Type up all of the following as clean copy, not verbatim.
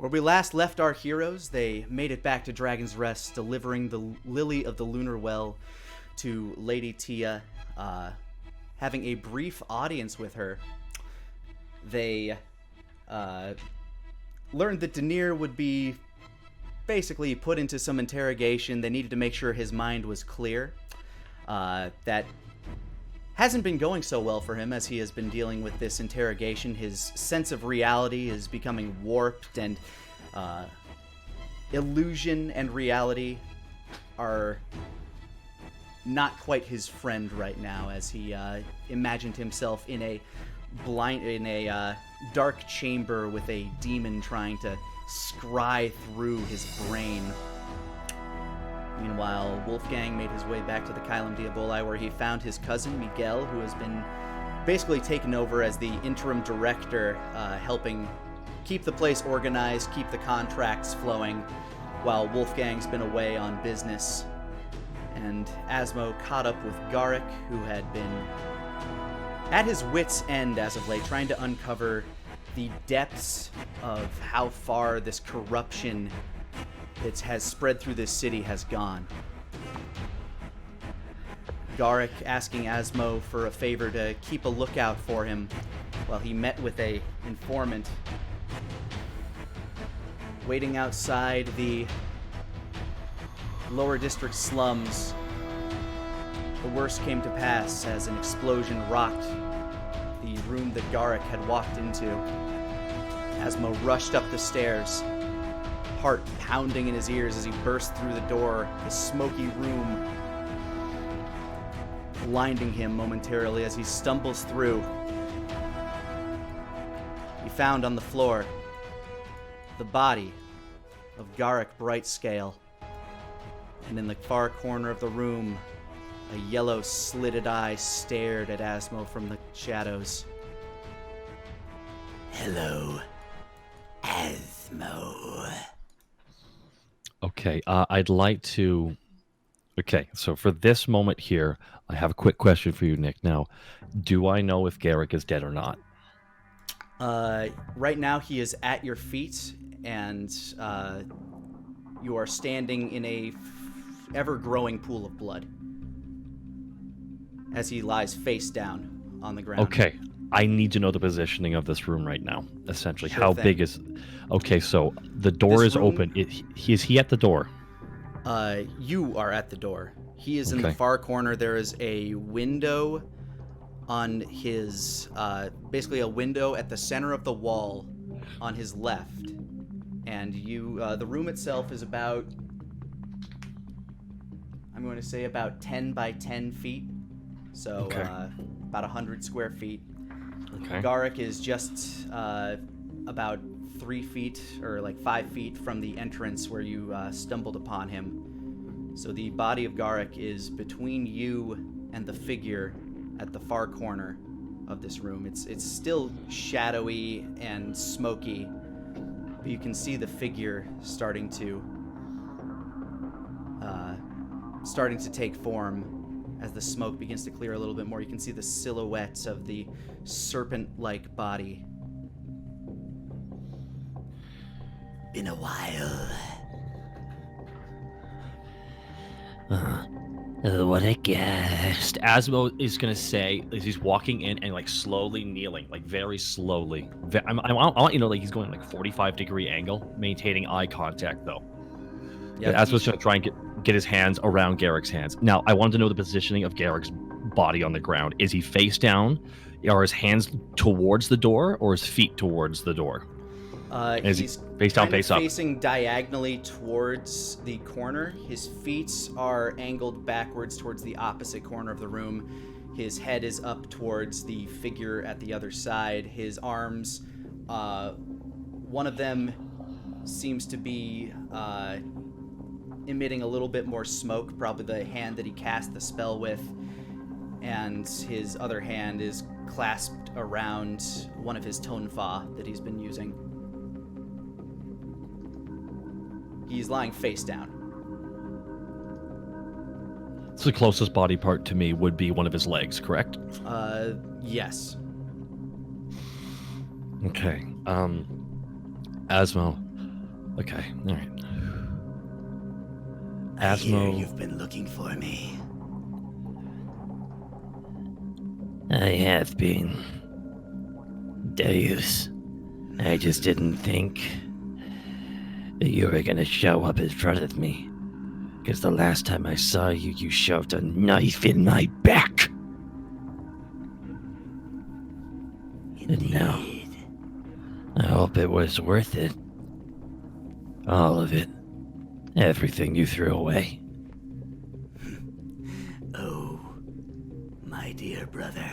Where we last left our heroes, they made it back to Dragon's Rest, delivering the Lily of the Lunar Well to Lady Tia, having a brief audience with her. They learned that Denier would be basically put into some interrogation. They needed to make sure his mind was clear. That hasn't been going so well for him as he has been dealing with this interrogation. His sense of reality is becoming warped, and illusion and reality are not quite his friend right now, as he imagined himself in a dark chamber with a demon trying to scry through his brain. Meanwhile, Wolfgang made his way back to the Kylum Diaboli, where he found his cousin, Miguel, who has been basically taken over as the interim director, helping keep the place organized, keep the contracts flowing, while Wolfgang's been away on business. And Asmo caught up with Garrick, who had been at his wit's end as of late, trying to uncover the depths of how far this corruption that has spread through this city has gone. Garrick asking Asmo for a favor to keep a lookout for him while he met with a informant waiting outside the lower district slums. The worst came to pass as an explosion rocked the room that Garrick had walked into. Asmo rushed up the stairs, heart pounding in his ears as he burst through the door, the smoky room blinding him momentarily as he stumbles through. He found on the floor the body of Garrick Brightscale, and in the far corner of the room, a yellow slitted eye stared at Asmo from the shadows. Hello, Asmo. Okay, I'd like to... Okay, so for this moment here, I have a quick question for you, Nick. Now, do I know if Garrick is dead or not? Right now he is at your feet, and you are standing in a ever-growing pool of blood as he lies face down on the ground. Okay, I need to know the positioning of this room right now, essentially. Sure How thing. big is... Okay, so the door This is room- open. Is he at the door? You are at the door. He is in the Okay. far corner. There is a window on his... basically a window at the center of the wall on his left. And the room itself is about... I'm going to say about 10 by 10 feet. So, Okay. about 100 square feet. Okay. Garrick is just about 3 feet or like 5 feet from the entrance where you stumbled upon him. So the body of Garrick is between you and the figure at the far corner of this room. It's still shadowy and smoky, but you can see the figure starting to take form. As the smoke begins to clear a little bit more, you can see the silhouette of the serpent-like body. Been a while. What a guest. Asmo is going to say, as he's walking in and like slowly kneeling, like very slowly. I want you to know, like he's going like 45-degree angle, maintaining eye contact though. Yeah, Asmo's going to try and get his hands around Garrick's hands. Now, I wanted to know the positioning of Garrick's body on the ground. Is he face down? Are his hands towards the door, or his feet towards the door? Is he he's face down, kind of face up? facing diagonally towards the corner. His feet are angled backwards towards the opposite corner of the room. His head is up towards the figure at the other side. His arms, one of them seems to be emitting a little bit more smoke, probably the hand that he cast the spell with, and his other hand is clasped around one of his tonfa that he's been using. He's lying face down. So the closest body part to me would be one of his legs, correct? Yes. Okay. Asmo, Okay, all right. I hear Asmo. you've been looking for me. I have been. Deus. I just didn't think that you were gonna show up in front of me. Because the last time I saw you, you shoved a knife in my back. And now, Indeed. I hope it was worth it. All of it. Everything you threw away. Oh, my dear brother.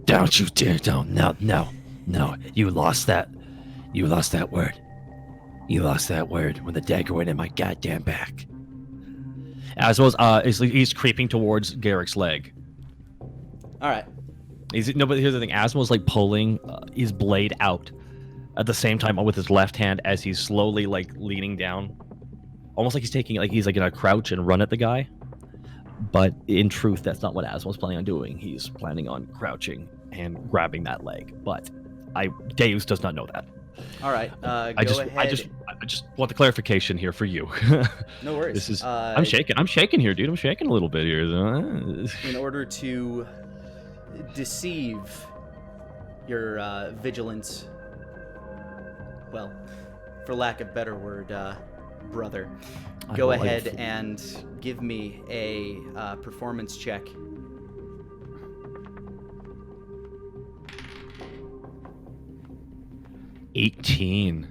Don't you dare, don't. No. You lost that. You lost that word. You lost that word when the dagger went in my goddamn back. Asmo's he's creeping towards Garrick's leg. All right. But here's the thing. Asmo's like pulling his blade out at the same time with his left hand as he's slowly like leaning down, almost like he's gonna crouch and run at the guy. But in truth, that's not what Asmo's planning on doing. He's planning on crouching and grabbing that leg. But Deus does not know that. All right. I Go ahead. just want the clarification here for you. No worries. This is I'm shaking here, dude. I'm shaking a little bit here. In order to deceive your vigilance, well, for lack of better word, brother, go ahead and give me a performance check. $18.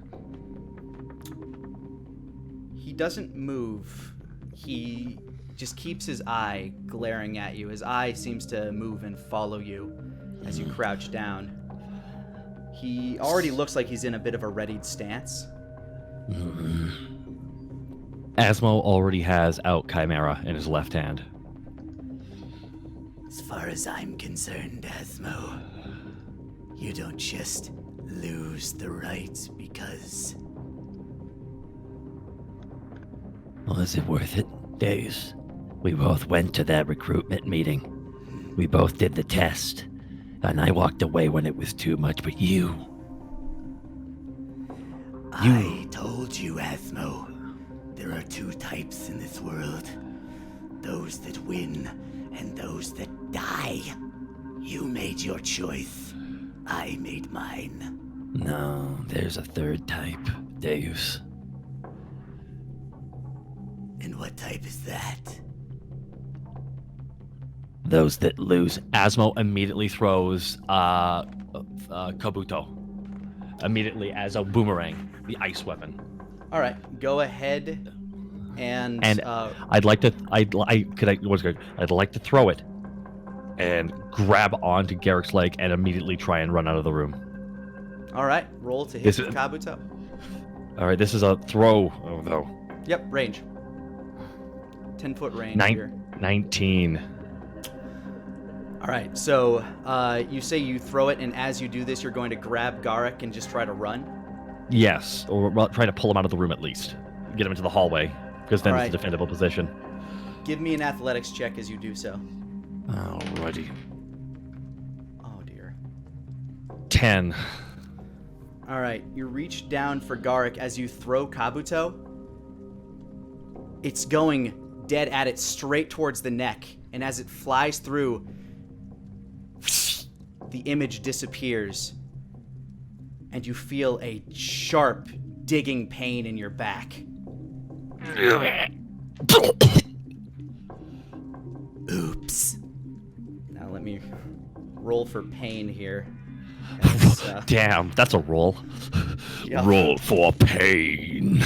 He doesn't move. He just keeps his eye glaring at you. His eye seems to move and follow you as you crouch down. He already looks like he's in a bit of a readied stance. Asmo already has out Chimera in his left hand. As far as I'm concerned, Asmo, you don't just lose the right because... Was it worth it, Deus? We both went to that recruitment meeting. We both did the test. And I walked away when it was too much, but you... I told you, Asmo. There are two types in this world. Those that win and those that die. You made your choice. I made mine. No, there's a third type, Deus. And what type is that? Those that lose. Asmo immediately throws Kabuto immediately as a boomerang, the ice weapon. All right, go ahead and I'd like to throw it and grab onto Garrick's leg and immediately try and run out of the room. all right, roll to hit This with is- Kabuto. All right, this is a throw. Oh no, Yep, range. 10-foot range here. 19. All right, so you say you throw it, and as you do this, you're going to grab Garrick and just try to run? Yes, or try to pull him out of the room at least, get him into the hallway, because then it's a defendable position. Give me an athletics check as you do so. Alrighty. Oh, dear. 10. All right, you reach down for Garrick as you throw Kabuto. It's going dead at it, straight towards the neck, and as it flies through, the image disappears, and you feel a sharp, digging pain in your back. Oops. Now let me roll for pain here. Damn, that's a roll. Yeah. Roll for pain.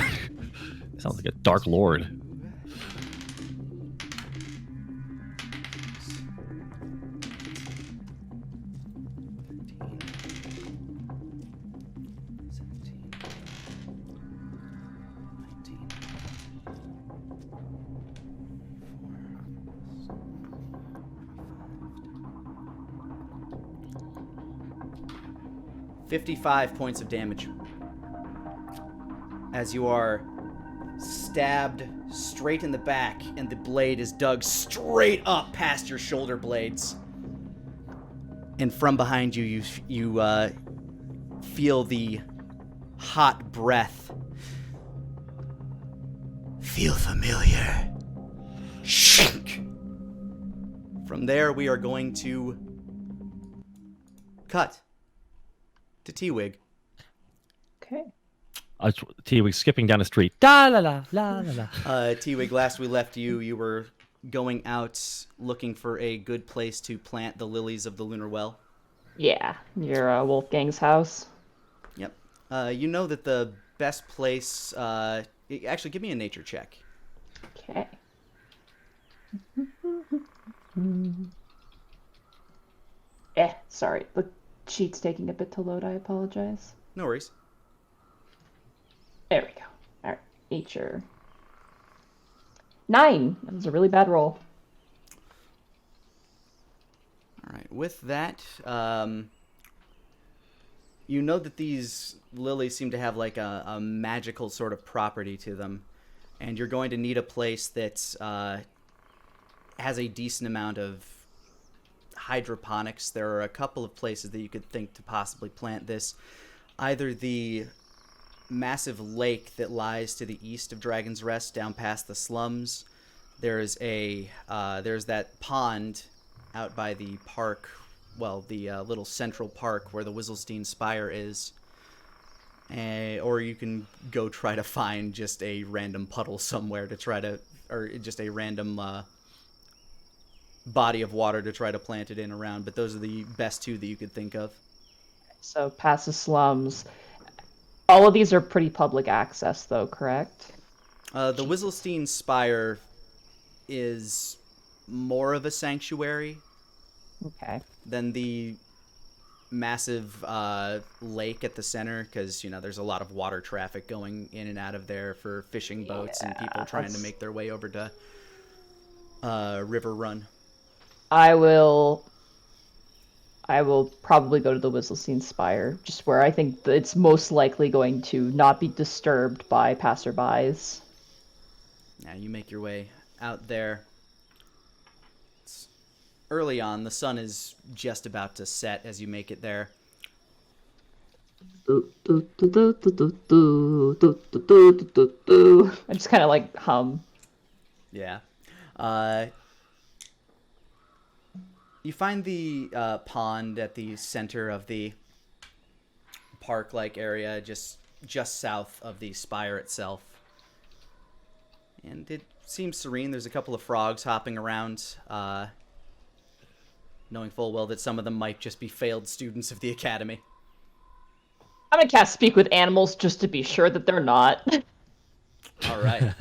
Sounds like a dark lord. $55 points of damage as you are stabbed straight in the back, and the blade is dug straight up past your shoulder blades. And from behind you, you feel the hot breath feel familiar. Shink! From there, we are going to cut to T-Wig. Okay. T-Wig skipping down the street. Da la la la la la. T-Wig, last we left you, you were going out looking for a good place to plant the lilies of the Lunar Well. Yeah, near Wolfgang's house. Yep. You know that the best place... actually, give me a nature check. Okay. Sorry. The sheet's taking a bit to load. I apologize. No worries. There we go. All right. Nature. 9. That was a really bad roll. All right. With that, you know that these lilies seem to have like a magical sort of property to them, and you're going to need a place that has a decent amount of hydroponics. There are a couple of places that you could think to possibly plant this. Either the massive lake that lies to the east of Dragon's Rest down past the slums. There's that pond out by the park, well, the little central park where the Whistlestein Spire is. Or you can go try to find just a random puddle somewhere to try to, or just a random body of water to try to plant it in around. But those are the best two that you could think of. So past the slums. All of these are pretty public access, though, correct? The Whistlestein Spire is more of a sanctuary Okay. than the massive lake at the center, because, you know, there's a lot of water traffic going in and out of there for fishing boats and people trying to make their way over to River Run. I will probably go to the Whistlestein Spire, just where I think that it's most likely going to not be disturbed by passerbys. Now you make your way out there. It's early on. The sun is just about to set as you make it there. I just kind of like hum. Yeah. You find the pond at the center of the park-like area, just south of the spire itself. And it seems serene. There's a couple of frogs hopping around, knowing full well that some of them might just be failed students of the academy. I'm gonna cast Speak with Animals just to be sure that they're not. All right.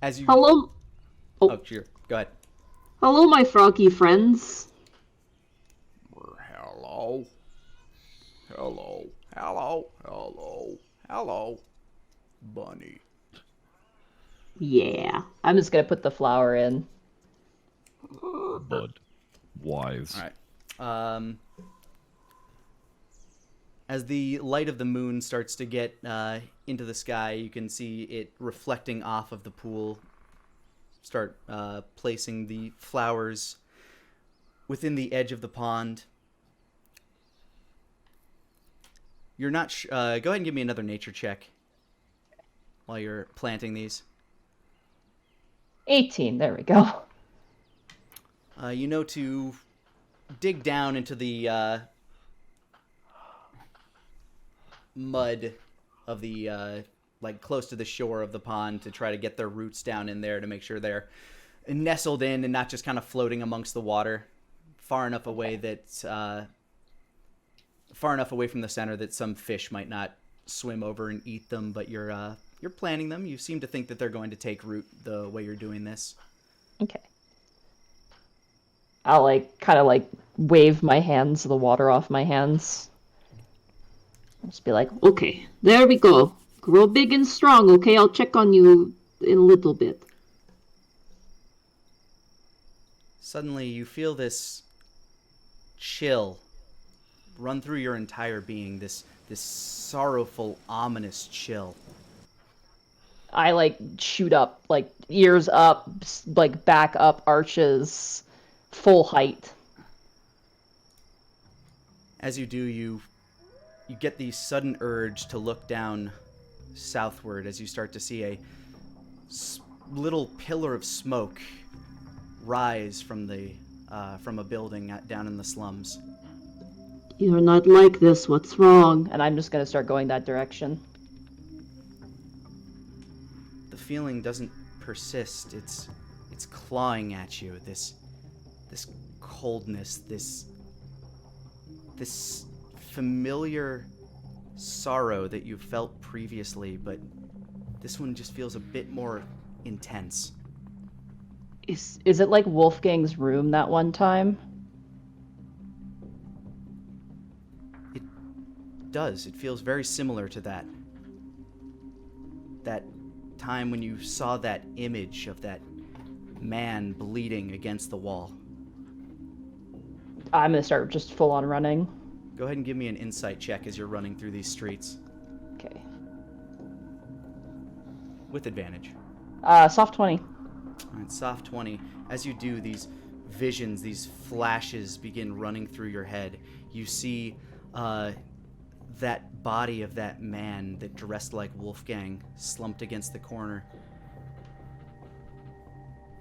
As you... Hello? Oh, sure. Go ahead. Hello, my froggy friends. Hello. Hello. Hello. Hello. Hello. Bunny. Yeah. I'm just gonna put the flower in. Bud. Wise. All right. As the light of the moon starts to get into the sky, you can see it reflecting off of the pool. Start placing the flowers within the edge of the pond. You're not... go ahead and give me another nature check while you're planting these. 18, there we go. You know to dig down into the mud of the... like close to the shore of the pond to try to get their roots down in there to make sure they're nestled in and not just kind of floating amongst the water, far enough away that far enough away from the center that some fish might not swim over and eat them. But you're planting them. You seem to think that they're going to take root the way you're doing this. Okay. I'll kind of wave my hands, the water off my hands. I'll just be like, Okay, there we go. Grow big and strong, okay? I'll check on you in a little bit. Suddenly you feel this chill run through your entire being, this sorrowful, ominous chill. I shoot up, ears up, back up, arches, full height. As you do, you get the sudden urge to look down southward as you start to see a little pillar of smoke rise from a building down in the slums. You're not like this. What's wrong? And I'm just gonna start going that direction. The feeling doesn't persist. It's clawing at you. This coldness, this familiar sorrow that you felt previously, but this one just feels a bit more intense. Is it like Wolfgang's room that one time? It does. It feels very similar to that. That time when you saw that image of that man bleeding against the wall. I'm gonna start just full on running. Go ahead and give me an insight check as you're running through these streets. Okay. With advantage. Soft 20. Alright, soft 20. As you do, these visions, these flashes begin running through your head. You see that body of that man that dressed like Wolfgang slumped against the corner.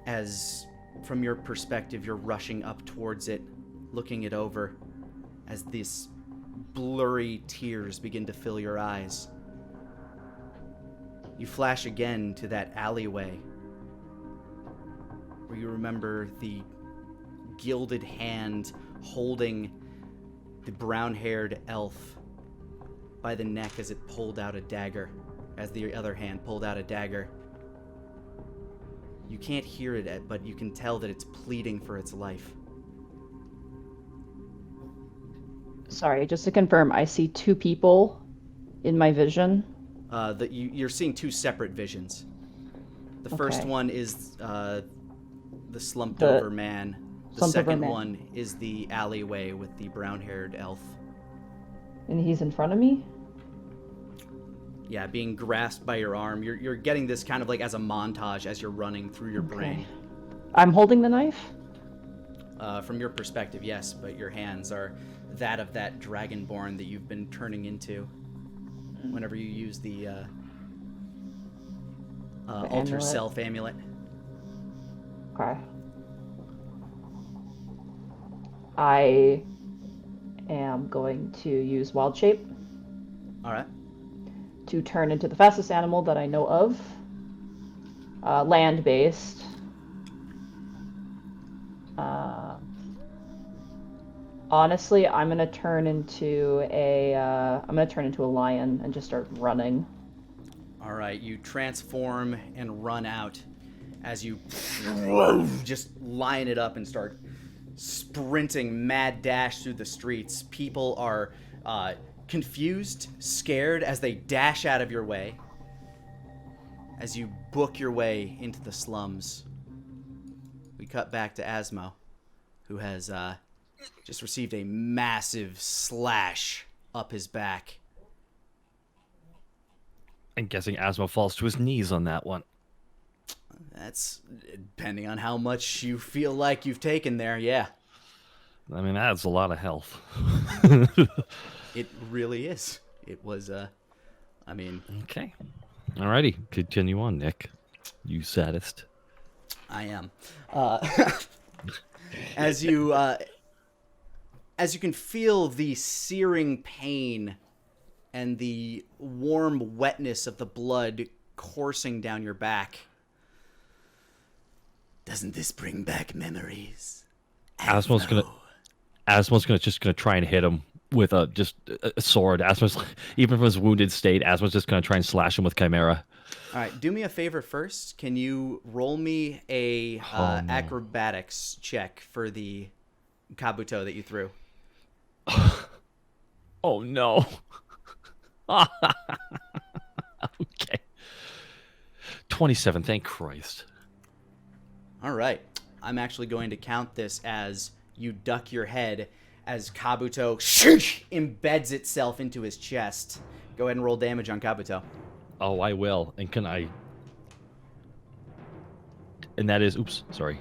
As, from your perspective, you're rushing up towards it, looking it over, as these blurry tears begin to fill your eyes. You flash again to that alleyway, where you remember the gilded hand holding the brown-haired elf by the neck as it pulled out a dagger, as the other hand pulled out a dagger. You can't hear it, but you can tell that it's pleading for its life. Sorry, just to confirm, I see two people in my vision. You're seeing two separate visions. The first Okay. one is the slumped-over man. The second one is the alleyway with the brown-haired elf. And he's in front of me? Yeah, being grasped by your arm. You're getting this kind of like as a montage as you're running through your brain. I'm holding the knife? From your perspective, yes, but your hands are that of that dragonborn that you've been turning into whenever you use the alter amulet? self amulet. Okay. I am going to use Wild Shape All right. to turn into the fastest animal that I know of. Land-based. Honestly, I'm gonna turn into a lion and just start running. All right, you transform and run out as you just line it up and start sprinting mad dash through the streets. People are confused, scared as they dash out of your way. As you book your way into the slums, we cut back to Asmo, who has just received a massive slash up his back. I'm guessing Asmo falls to his knees on that one. That's depending on how much you feel like you've taken there, yeah. I mean, that's a lot of health. It really is. It was, Okay. Alrighty, continue on, Nick. You saddest. I am. As you can feel the searing pain and the warm wetness of the blood coursing down your back. Doesn't this bring back memories? Asmo's just gonna try and hit him with a sword. Asmo's, even from his wounded state, Asmo's just gonna try and slash him with Chimera. All right, do me a favor first. Can you roll me a acrobatics check for the kabuto that you threw? Oh no. Okay. 27, thank Christ. All right. I'm actually going to count this as you duck your head as Kabuto embeds itself into his chest. Go ahead and roll damage on Kabuto. Oh, I will. And can I... And that is... Oops, sorry.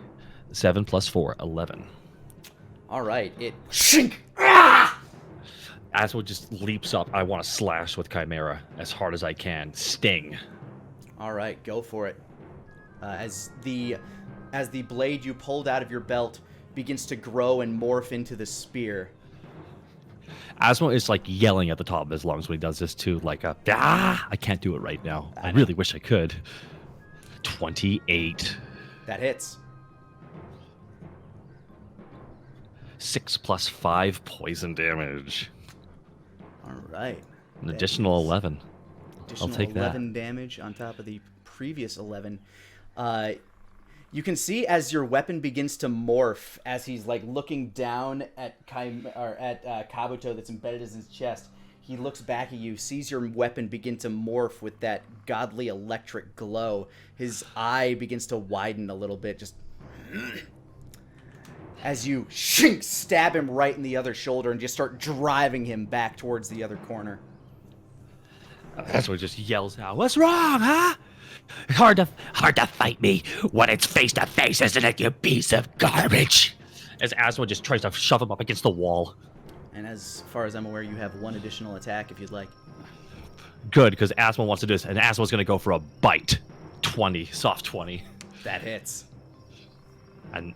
7 plus 4, 11. All right. Asmo just leaps up. I want to slash with Chimera as hard as I can. Sting. All right, go for it. As the blade you pulled out of your belt begins to grow and morph into the spear. Asmo is like yelling at the top of his lungs when he does this too, like I can't do it right now. I really wish I could. 28. That hits. 6 + 5 poison damage. All right. An additional 11. Additional I'll take 11 damage on top of the previous 11. You can see as your weapon begins to morph, as he's like looking down at Kabuto that's embedded in his chest. He looks back at you, sees your weapon begin to morph with that godly electric glow. His eye begins to widen a little bit, just as you stab him right in the other shoulder and just start driving him back towards the other corner. That's what just yells out. What's wrong, huh? Hard to fight me when it's face to face, isn't it, you piece of garbage? As Asmo just tries to shove him up against the wall. And as far as I'm aware, you have one additional attack if you'd like. Good, because Asmo wants to do this, and Asmo's going to go for a bite. 20, soft 20. That hits. And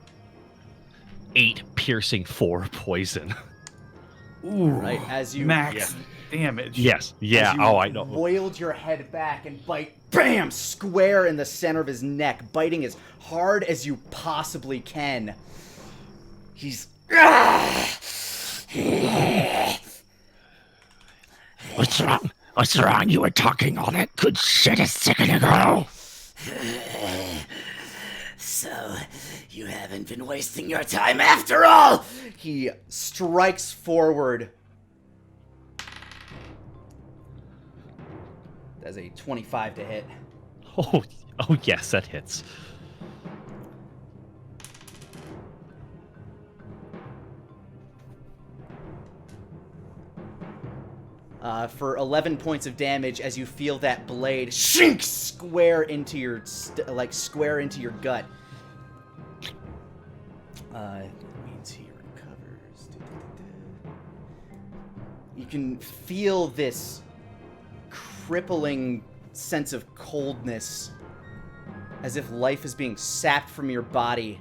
8 piercing, 4 poison. Ooh, right, as you max damage. Yes, yeah, as you I know. Boiled your head back and bite, bam, square in the center of his neck, biting as hard as you possibly can. He's... What's wrong? What's wrong? You were talking all that good shit a second ago. So, you haven't been wasting your time after all! He strikes forward. That's a 25 to hit. Oh, yes, that hits. For 11 points of damage, as you feel that blade shink square into your square into your gut. That means he recovers. You can feel this crippling sense of coldness, as if life is being sapped from your body,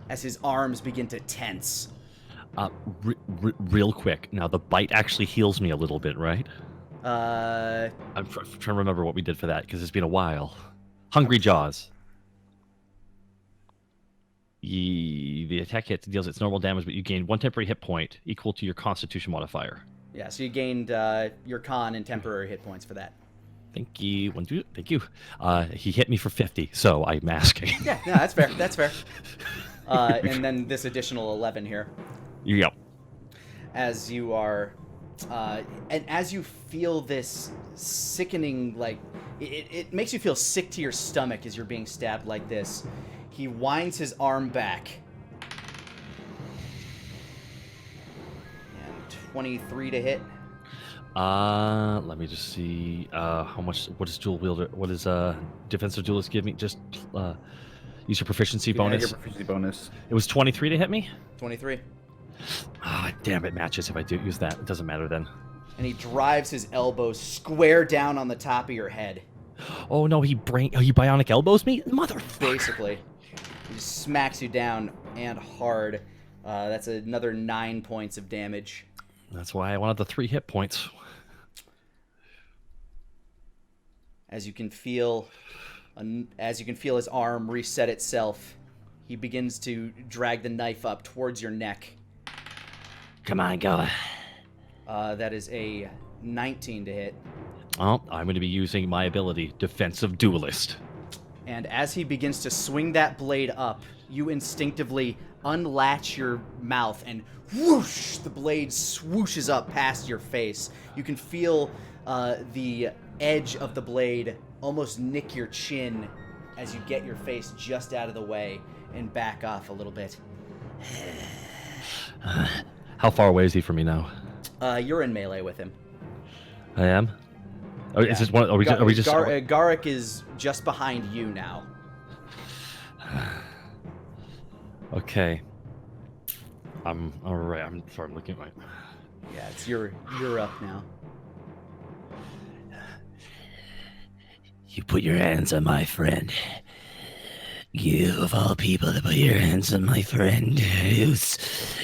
as his arms begin to tense. Real quick. Now, the bite actually heals me a little bit, right? I'm trying to remember what we did for that, because it's been a while. Hungry Jaws. The attack hit deals its normal damage, but you gain 1 temporary hit point equal to your Constitution modifier. Yeah, so you gained your con and temporary hit points for that. Thank you. Thank you. He hit me for 50, so I'm asking. Yeah, no, that's fair. That's fair. And then this additional 11 here. Yep. As you are, and as you feel this sickening, like, it makes you feel sick to your stomach as you're being stabbed like this. He winds his arm back. And 23 to hit. Let me just see, how much, what does dual wielder, what does, defensive duelist give me? Just, use your proficiency bonus. Your proficiency bonus. It was 23 to hit me? 23. Ah, damn, it matches if I do use that. It doesn't matter then. And he drives his elbows square down on the top of your head. Oh no, he bionic elbows me? Motherfucker. Basically. He just smacks you down and hard. That's another 9 points of damage. That's why I wanted the 3 hit points. As you can feel his arm reset itself, he begins to drag the knife up towards your neck. Come on, go. That is a 19 to hit. Well, I'm going to be using my ability, Defensive Duelist. And as he begins to swing that blade up, you instinctively unlatch your mouth and whoosh, the blade swooshes up past your face. You can feel the edge of the blade almost nick your chin as you get your face just out of the way and back off a little bit. How far away is he from me now? You're in melee with him. I am? Oh, Yeah. is this one? Are we just? Garrick is just behind you now. Okay. All right. I'm sorry. I'm looking at my Yeah, it's you're up now. You put your hands on my friend. You, of all people, to put your hands on my friend.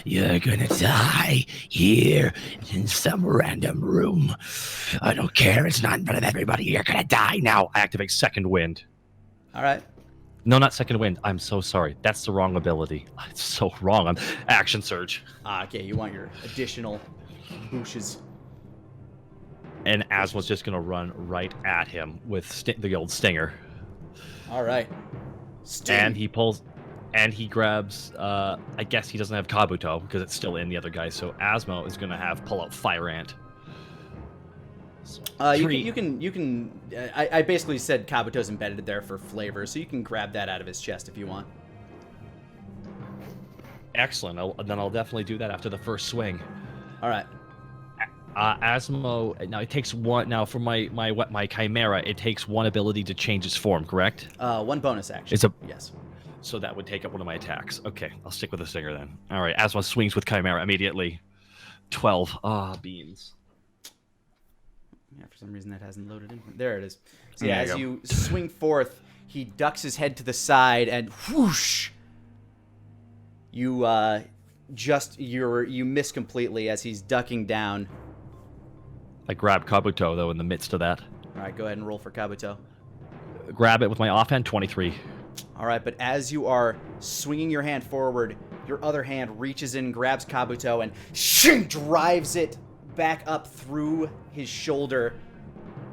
You're gonna die here in some random room. I don't care. It's not in front of everybody. You're gonna die now. I activate Second Wind. All right. No, not Second Wind. I'm so sorry. That's the wrong ability. It's so wrong. I'm Action Surge. Okay, you want your additional booshes. And Asmo's just gonna run right at him with the old stinger. All right. Sting. And he pulls, and he grabs. I guess he doesn't have Kabuto because it's still in the other guy. So Asmo is gonna have pull out Fire Ant. You can. I basically said Kabuto's embedded there for flavor, so you can grab that out of his chest if you want. Excellent. Then I'll definitely do that after the first swing. All right. Asmo. Now it takes one. Now for my Chimera, it takes one ability to change its form. Correct? One bonus action. It's a yes. So that would take up one of my attacks. Okay, I'll stick with the stinger then. All right. Asmo swings with Chimera immediately. 12. Beans. Yeah, for some reason that hasn't loaded in. There it is. So There yeah, you as go. you swing forth, he ducks his head to the side and whoosh. You miss completely as he's ducking down. I grab Kabuto though in the midst of that. All right, go ahead and roll for Kabuto. Grab it with my offhand. 23. All right, but as you are swinging your hand forward, your other hand reaches in, grabs Kabuto, and drives it back up through his shoulder,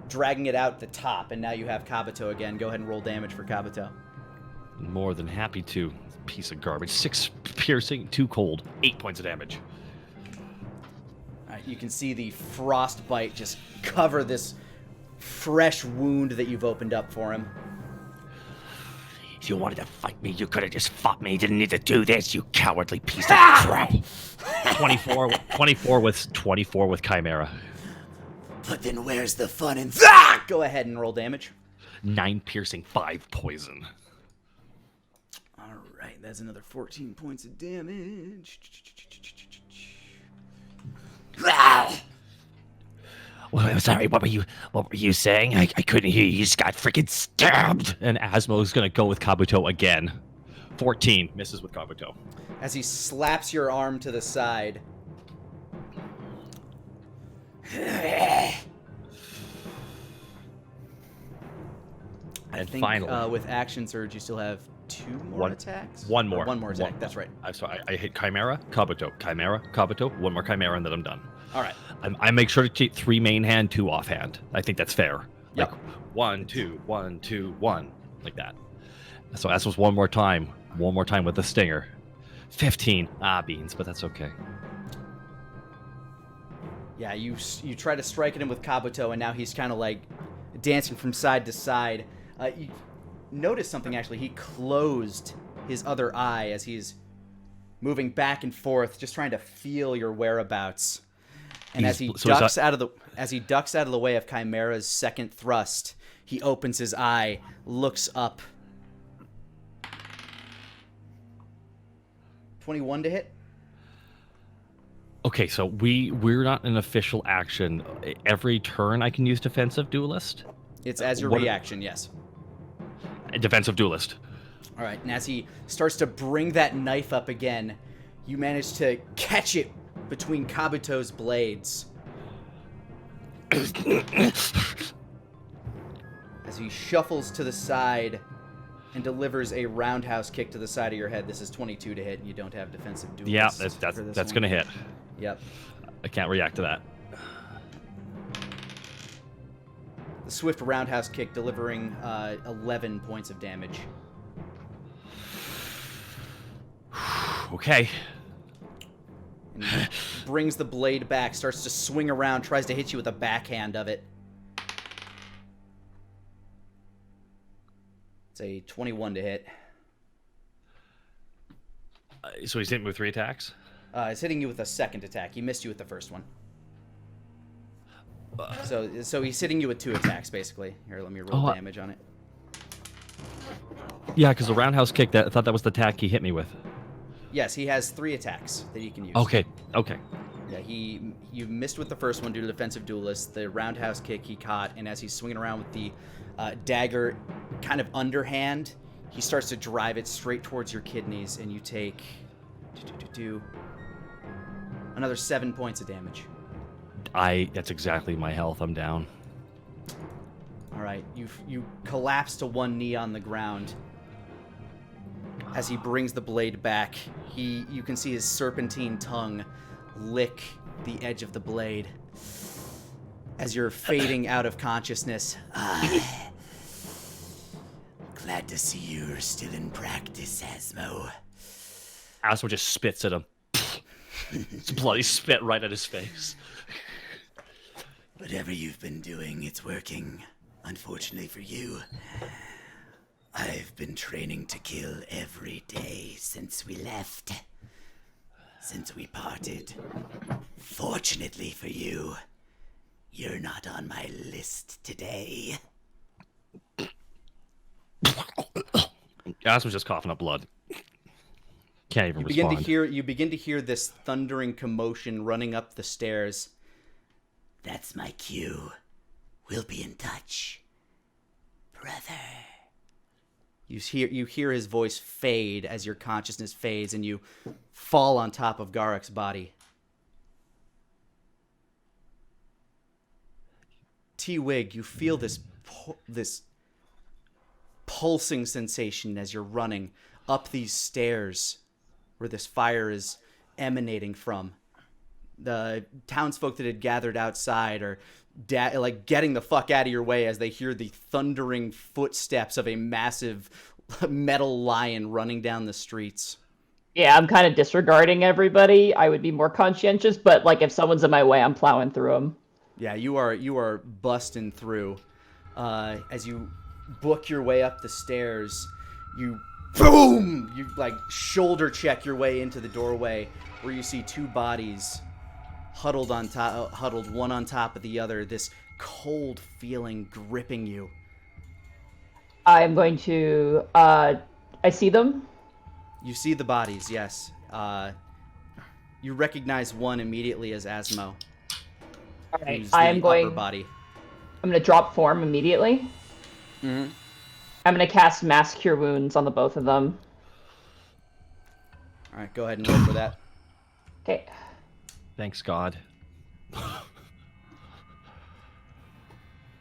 dragging it out the top. And now you have Kabuto again. Go ahead and roll damage for Kabuto. More than happy to. Piece of garbage. 6 piercing, 2 cold, 8 points of damage. All right, you can see the frostbite just cover this fresh wound that you've opened up for him. If you wanted to fight me, you could have just fought me. You didn't need to do this, you cowardly piece of crap. 24 with Chimera. But then where's the fun in Go ahead and roll damage. 9 piercing, 5 poison. All right, that's another 14 points of damage. Well, I'm sorry, what were you saying? I couldn't hear you. You just got freaking stabbed. And Asmo is going to go with Kabuto again. 14 misses with Kabuto. As he slaps your arm to the side. And think, finally, with Action Surge, you still have 2 more attacks? One more. Or one more attack, that's right. I hit Chimera, Kabuto, one more Chimera, and then I'm done. All right. I make sure to keep 3 main hand, 2 offhand. I think that's fair. Yep. Like 1, 2, 1, 2, 1, like that. So as was one more time with the stinger. 15. Beans, but that's okay. Yeah, you try to strike at him with Kabuto, and now he's kind of like dancing from side to side. You notice something, actually. He closed his other eye as he's moving back and forth, just trying to feel your whereabouts. And as he ducks out of the way of Chimera's second thrust, he opens his eye, looks up. 21 to hit. Okay, so we're not an official action. Every turn I can use defensive duelist. It's as your reaction, yes. Defensive duelist. All right, and as he starts to bring that knife up again, you manage to catch it between Kabuto's blades. As he shuffles to the side and delivers a roundhouse kick to the side of your head. This is 22 to hit, and you don't have defensive duelist. Yeah, that's going to hit. Yep. I can't react to that. The swift roundhouse kick delivering 11 points of damage. Okay. And he brings the blade back, starts to swing around, tries to hit you with a backhand of it. It's a 21 to hit. So he's hitting with 3 attacks? He's hitting you with a second attack. He missed you with the first one. So he's hitting you with 2 attacks, basically. Here, let me roll damage on it. Yeah, because the roundhouse kick, I thought that was the attack he hit me with. Yes, he has 3 attacks that he can use. Okay. Yep. Yeah, you missed with the first one due to defensive duelist. The roundhouse kick he caught, and as he's swinging around with the dagger kind of underhand, he starts to drive it straight towards your kidneys, and you take another 7 points of damage. That's exactly my health. I'm down. All right, you collapse to one knee on the ground. As he brings the blade back, you can see his serpentine tongue lick the edge of the blade. As you're fading out of consciousness. Glad to see you're still in practice, Asmo. Asmo just spits at him. It's bloody spit right at his face. Whatever you've been doing, it's working. Unfortunately for you, I've been training to kill every day since we left. Since we parted. Fortunately for you, you're not on my list today. Asmo's just coughing up blood. Can't even respond. You begin to hear this thundering commotion running up the stairs. That's my cue. We'll be in touch, brother. You hear his voice fade as your consciousness fades, and you fall on top of Garak's body. T-Wig, you feel this pulsing sensation as you're running up these stairs where this fire is emanating from. The townsfolk that had gathered outside are getting the fuck out of your way as they hear the thundering footsteps of a massive metal lion running down the streets. Yeah, I'm kind of disregarding everybody. I would be more conscientious, but like if someone's in my way, I'm plowing through them. Yeah, you are busting through. As you book your way up the stairs, you like shoulder check your way into the doorway where you see two bodies huddled one on top of the other, this cold feeling gripping you. I'm going to I see them. You see the bodies, yes. You recognize one immediately as Asmo. All right, I'm going to drop form immediately. Mm-hmm. I'm going to cast Mass Cure Wounds on the both of them. All right, go ahead and roll for that. Okay. Thanks, God.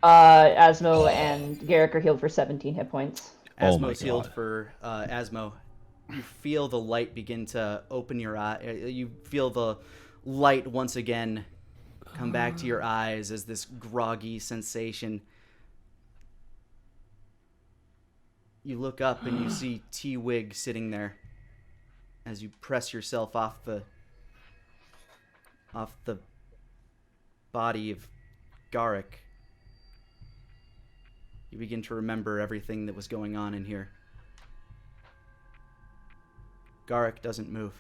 Asmo and Garrick are healed for 17 hit points. Asmo's healed for Asmo. You feel the light begin to open your eye. You feel the light once again come back to your eyes as this groggy sensation. You look up and you see T-Wig sitting there as you press yourself off the body of Garak. You begin to remember everything that was going on in here. Garak doesn't move.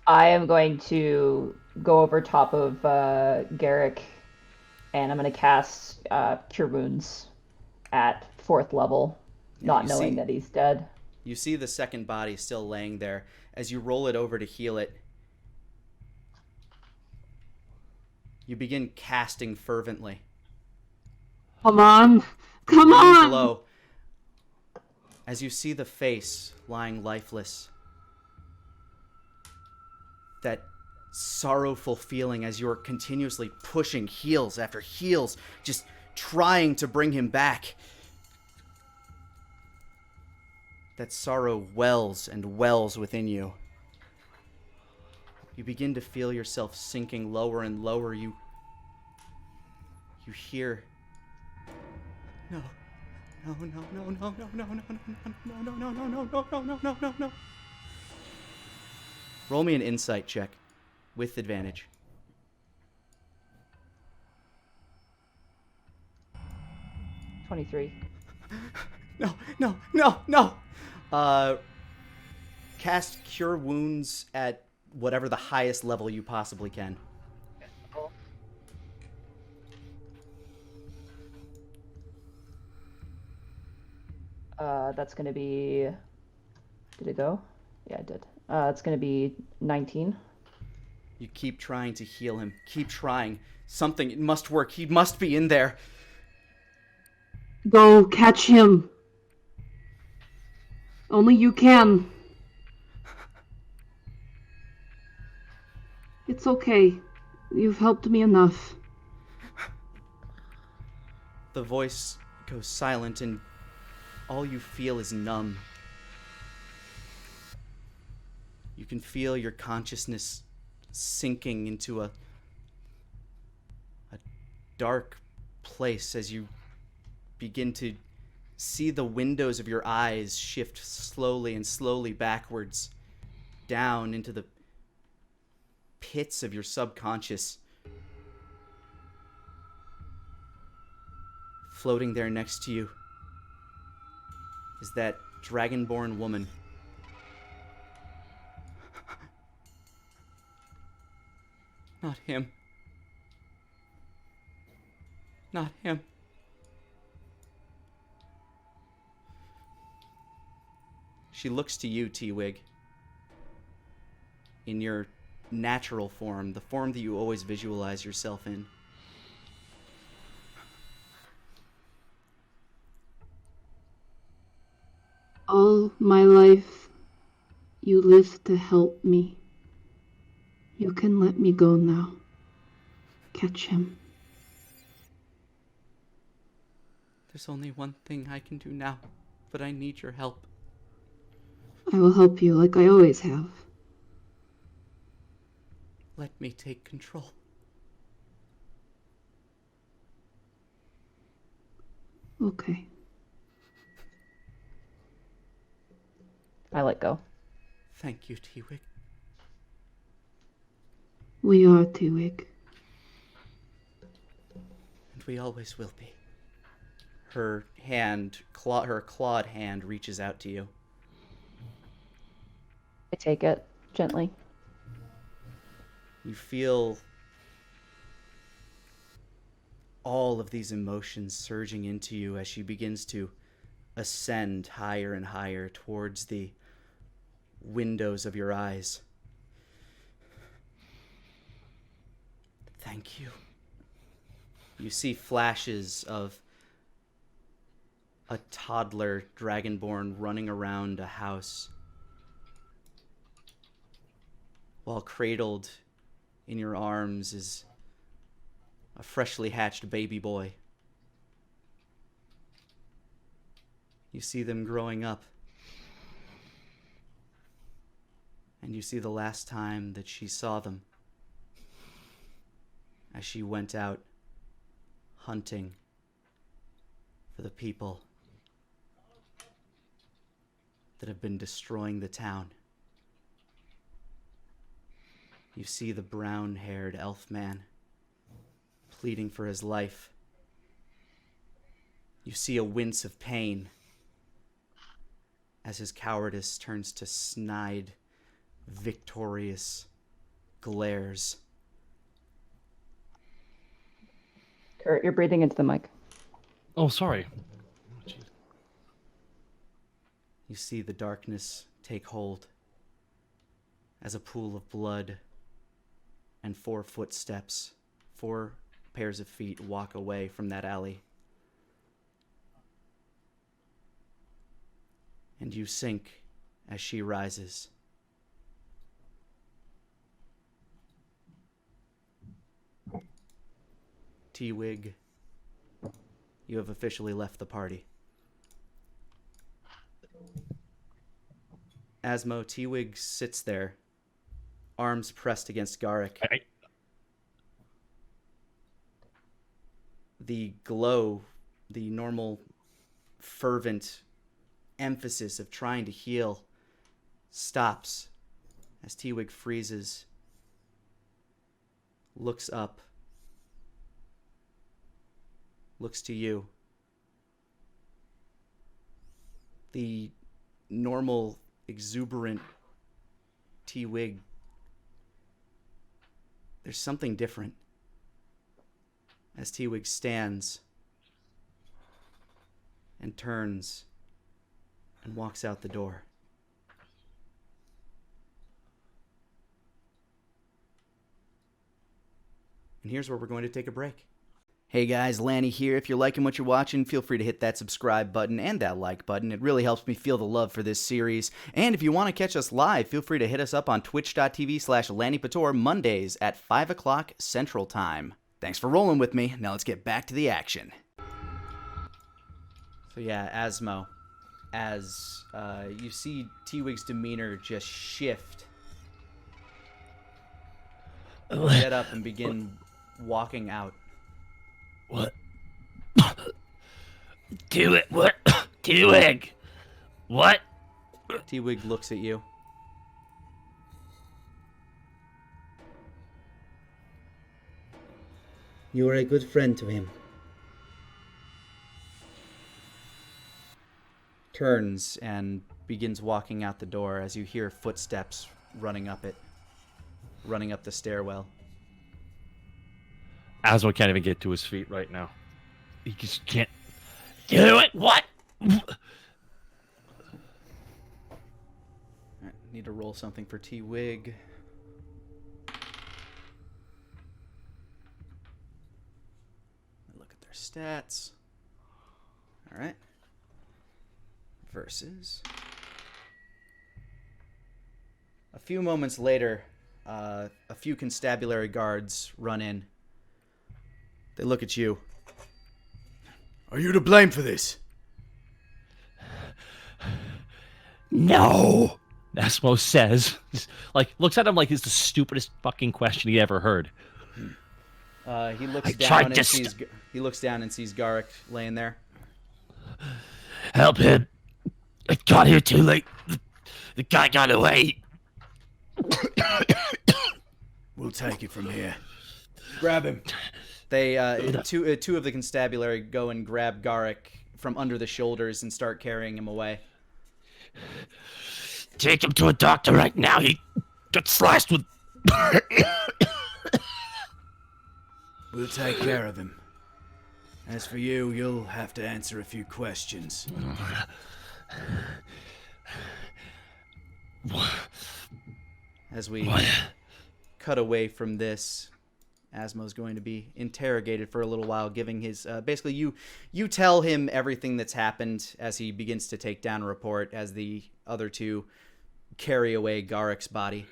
I am going to go over top of Garrick, and I'm going to cast Cure Wounds at 4th level, not knowing that he's dead. You see the second body still laying there. As you roll it over to heal it, you begin casting fervently. Come on! Come on! Low. As you see the face lying lifeless, that sorrowful feeling as you're continuously pushing heals after heals, just trying to bring him back. That sorrow wells and wells within you. You begin to feel yourself sinking lower and lower. You hear, no. Roll me an insight check with advantage. 23. No. Cast Cure Wounds at whatever the highest level you possibly can. That's going to be... Did it go? Yeah, it did. It's going to be 19. You keep trying to heal him. Keep trying. Something, it must work. He must be in there. Go catch him. Only you can. It's okay. You've helped me enough. The voice goes silent and all you feel is numb. You can feel your consciousness sinking into a dark place as you begin to see the windows of your eyes shift slowly and slowly backwards down into the pits of your subconscious. Floating there next to you is that dragonborn woman. Not him. Not him. She looks to you, T-Wig. In your natural form, the form that you always visualize yourself in. All my life, you lived to help me. You can let me go now. Catch him. There's only one thing I can do now, but I need your help. I will help you like I always have. Let me take control. Okay. I let go. Thank you, T-Wig. We are T-Wig. And we always will be. Her hand, her clawed hand reaches out to you. I take it gently. You feel all of these emotions surging into you as she begins to ascend higher and higher towards the windows of your eyes. Thank you. You see flashes of a toddler dragonborn running around a house, while cradled in your arms is a freshly hatched baby boy. You see them growing up, and you see the last time that she saw them as she went out hunting for the people that have been destroying the town. You see the brown-haired elf man pleading for his life. You see a wince of pain as his cowardice turns to snide, victorious glares. Kurt, you're breathing into the mic. Oh, sorry. You see the darkness take hold as a pool of blood and 4 footsteps, 4 pairs of feet walk away from that alley. And you sink as she rises. T-Wig, you have officially left the party. Asmo, T-Wig sits there, arms pressed against Garrick. The glow, the normal fervent emphasis of trying to heal stops as T-Wig freezes, looks up, looks to you. The normal, exuberant T-Wig, there's something different as T-Wig stands and turns and walks out the door. And here's where we're going to take a break. Hey guys, Lani here. If you're liking what you're watching, feel free to hit that subscribe button and that like button. It really helps me feel the love for this series. And if you want to catch us live, feel free to hit us up on twitch.tv/Lanipator Mondays at 5 o'clock Central Time. Thanks for rolling with me. Now let's get back to the action. So yeah, Asmo, as you see T-Wig's demeanor just shift. Get up and begin walking out. What? Do it. What? T-Wig. What? T-Wig looks at you. You were a good friend to him. Turns and begins walking out the door as you hear footsteps running up the stairwell. Asmo can't even get to his feet right now. He just can't. Do it. What? Alright, need to roll something for T-Wig. Look at their stats. Alright. Versus. A few moments later, a few constabulary guards run in. They look at you. Are you to blame for this? No. Asmo says, like, looks at him like it's the stupidest fucking question he ever heard. He looks I down tried and to sees. He looks down and sees Garrick laying there. Help him. I got here too late. The guy got away. We'll take it from here. Grab him. They two of the constabulary go and grab Garrick from under the shoulders and start carrying him away. Take him to a doctor right now. He got slashed with. We'll take care of him. As for you, you'll have to answer a few questions. As we cut away from this, Asmo's going to be interrogated for a little while, giving his basically you tell him everything that's happened as he begins to take down a report as the other two carry away Garrick's body.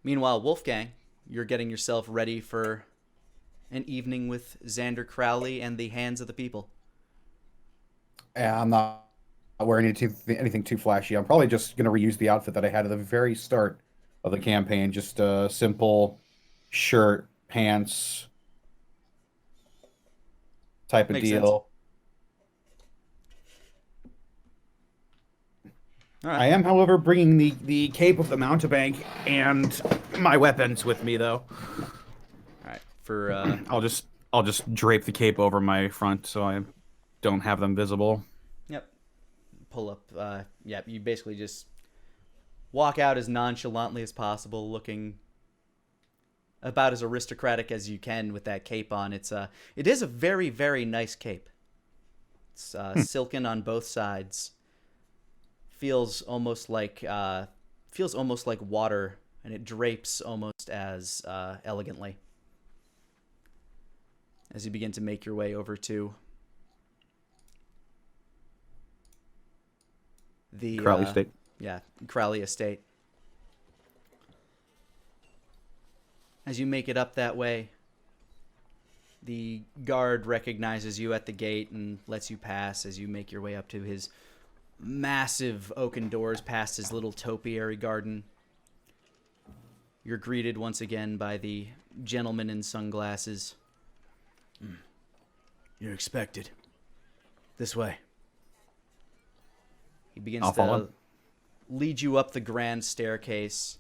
Meanwhile, Wolfgang, you're getting yourself ready for an evening with Xander Crowley and the Hands of the People. Yeah, I'm not wearing anything too flashy. I'm probably just going to reuse the outfit that I had at the very start of the campaign. Just a simple shirt, pants type of Makes deal. sense. All right. I am, however, bringing the cape of the mountebank and my weapons with me, though. All right. For I'll just drape the cape over my front so I don't have them visible. Yep. Pull up. Yep. You basically just walk out as nonchalantly as possible, looking about as aristocratic as you can with that cape on. It is a very, very nice cape. It's silken on both sides. Feels almost like water, and it drapes almost as elegantly. As you begin to make your way over to the Crowley Estate. Yeah, Crowley Estate. As you make it up that way, the guard recognizes you at the gate and lets you pass as you make your way up to his massive oaken doors past his little topiary garden. You're greeted once again by the gentleman in sunglasses. You're expected. This way. He begins I'll to follow. lead you up the grand staircase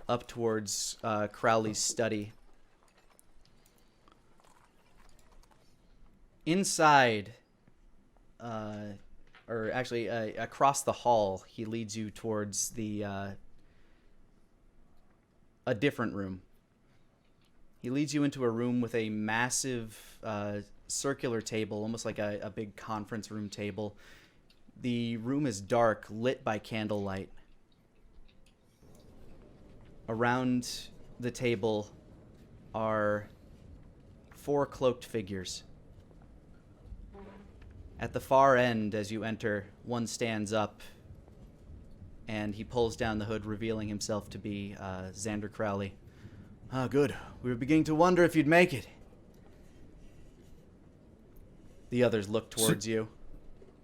up towards Crowley's study. Inside, or actually across the hall, he leads you towards a different room. He leads you into a room with a massive circular table, almost like a big conference room table. The room is dark, lit by candlelight. Around the table are 4 cloaked figures. At the far end, as you enter, one stands up, and he pulls down the hood, revealing himself to be Xander Crowley. Ah, good. We were beginning to wonder if you'd make it. The others look towards you.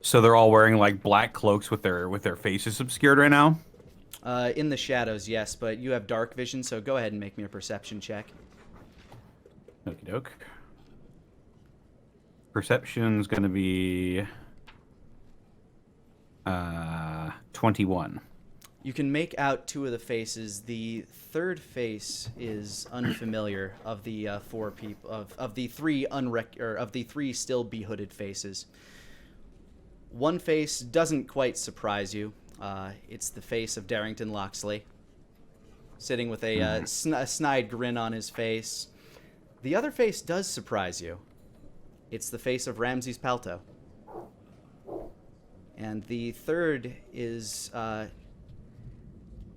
So they're all wearing like black cloaks with their faces obscured right now. In the shadows, yes, but you have dark vision, so go ahead and make me a perception check. Okie doke. Perception's gonna be 21. You can make out 2 of the faces. The third face is unfamiliar of the 4 people of the 3 of the 3 still behooded faces. One face doesn't quite surprise you. It's the face of Darrington Loxley, sitting with a snide grin on his face. The other face does surprise you. It's the face of Ramses Palto. And the third is,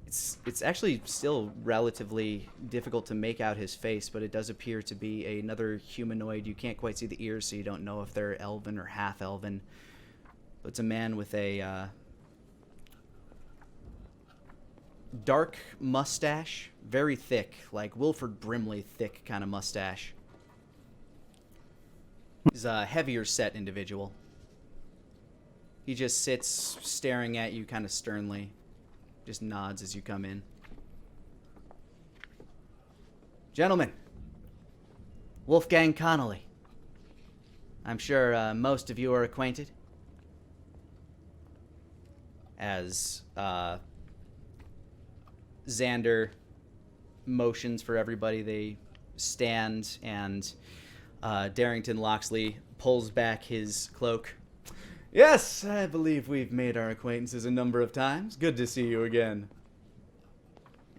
it's actually still relatively difficult to make out his face, but it does appear to be another humanoid. You can't quite see the ears, so you don't know if they're elven or half-elven. But it's a man with a dark mustache, very thick, like Wilford Brimley thick kind of mustache. He's a heavier set individual. He just sits staring at you kind of sternly, just nods as you come in. Gentlemen, Wolfgang Connolly. I'm sure most of you are acquainted. As Xander motions for everybody, they stand, and Darrington Loxley pulls back his cloak. Yes, I believe we've made our acquaintances a number of times. Good to see you again.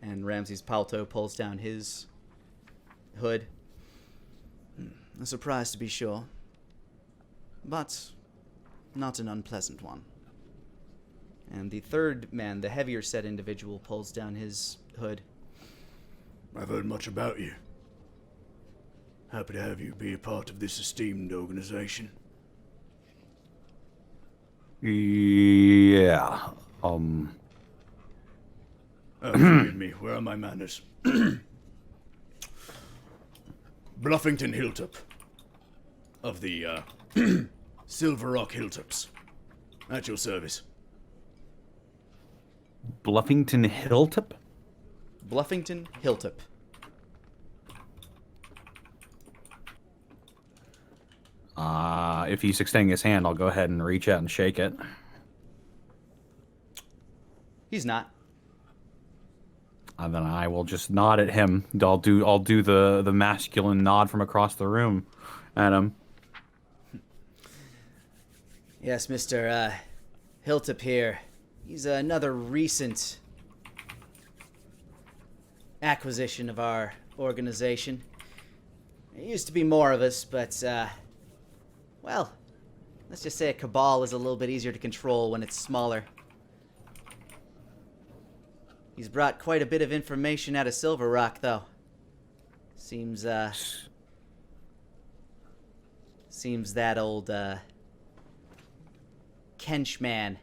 And Ramses Palto pulls down his hood. A surprise to be sure, but not an unpleasant one. And the third man, the heavier set individual, pulls down his hood. I've heard much about you. Happy to have you be a part of this esteemed organization. Yeah. Forgive me, where are my manners? Bluffington Hilltop. Of the, Silver Rock Hilltops. At your service. Bluffington Hilltop? Bluffington Hilltop. If he's extending his hand, I'll go ahead and reach out and shake it. He's not. And then I will just nod at him. I'll do the masculine nod from across the room at him. Yes, Mr. Hilltop here. He's another recent acquisition of our organization. There used to be more of us, but, well, let's just say a cabal is a little bit easier to control when it's smaller. He's brought quite a bit of information out of Silver Rock, though. Seems that old, Kenchman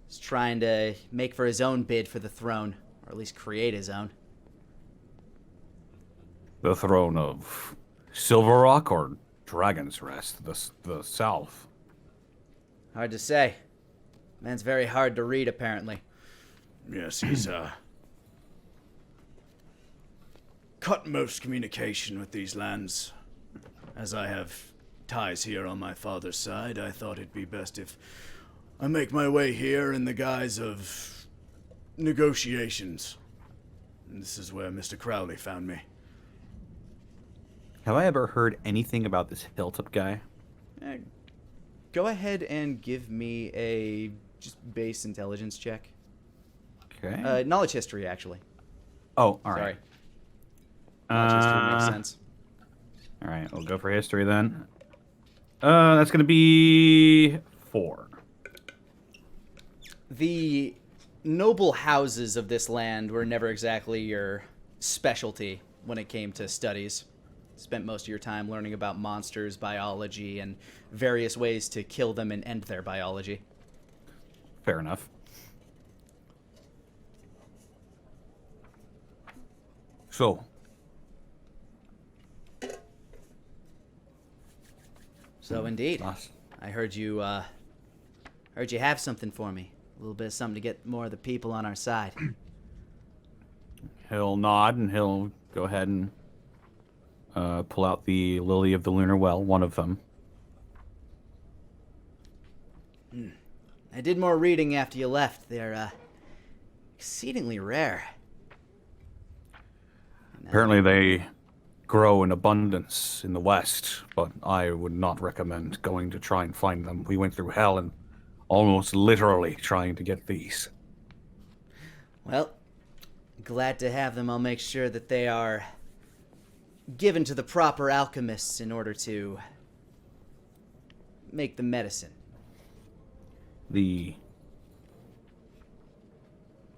is trying to make for his own bid for the throne, or at least create his own. The throne of Silver Rock or Dragon's Rest, the south? Hard to say. Man's very hard to read, apparently. Yes, he's, cut most communication with these lands. As I have ties here on my father's side, I thought it'd be best if I make my way here in the guise of negotiations. And this is where Mr. Crowley found me. Have I ever heard anything about this Hilltop guy? Go ahead and give me a just base intelligence check. Okay. Knowledge history, actually. Oh, all right. Sorry. Knowledge history makes sense. All right, we'll go for history then. That's going to be 4. The noble houses of this land were never exactly your specialty when it came to studies. Spent most of your time learning about monsters, biology, and various ways to kill them and end their biology. Fair enough. So indeed, I heard you have something for me. A little bit of something to get more of the people on our side. He'll nod and he'll go ahead and pull out the Lily of the Lunar Well, one of them. I did more reading after you left. They're exceedingly rare. Apparently they grow in abundance in the West, but I would not recommend going to try and find them. We went through hell and almost literally trying to get these. Well, glad to have them. I'll make sure that they are given to the proper alchemists in order to make the medicine. The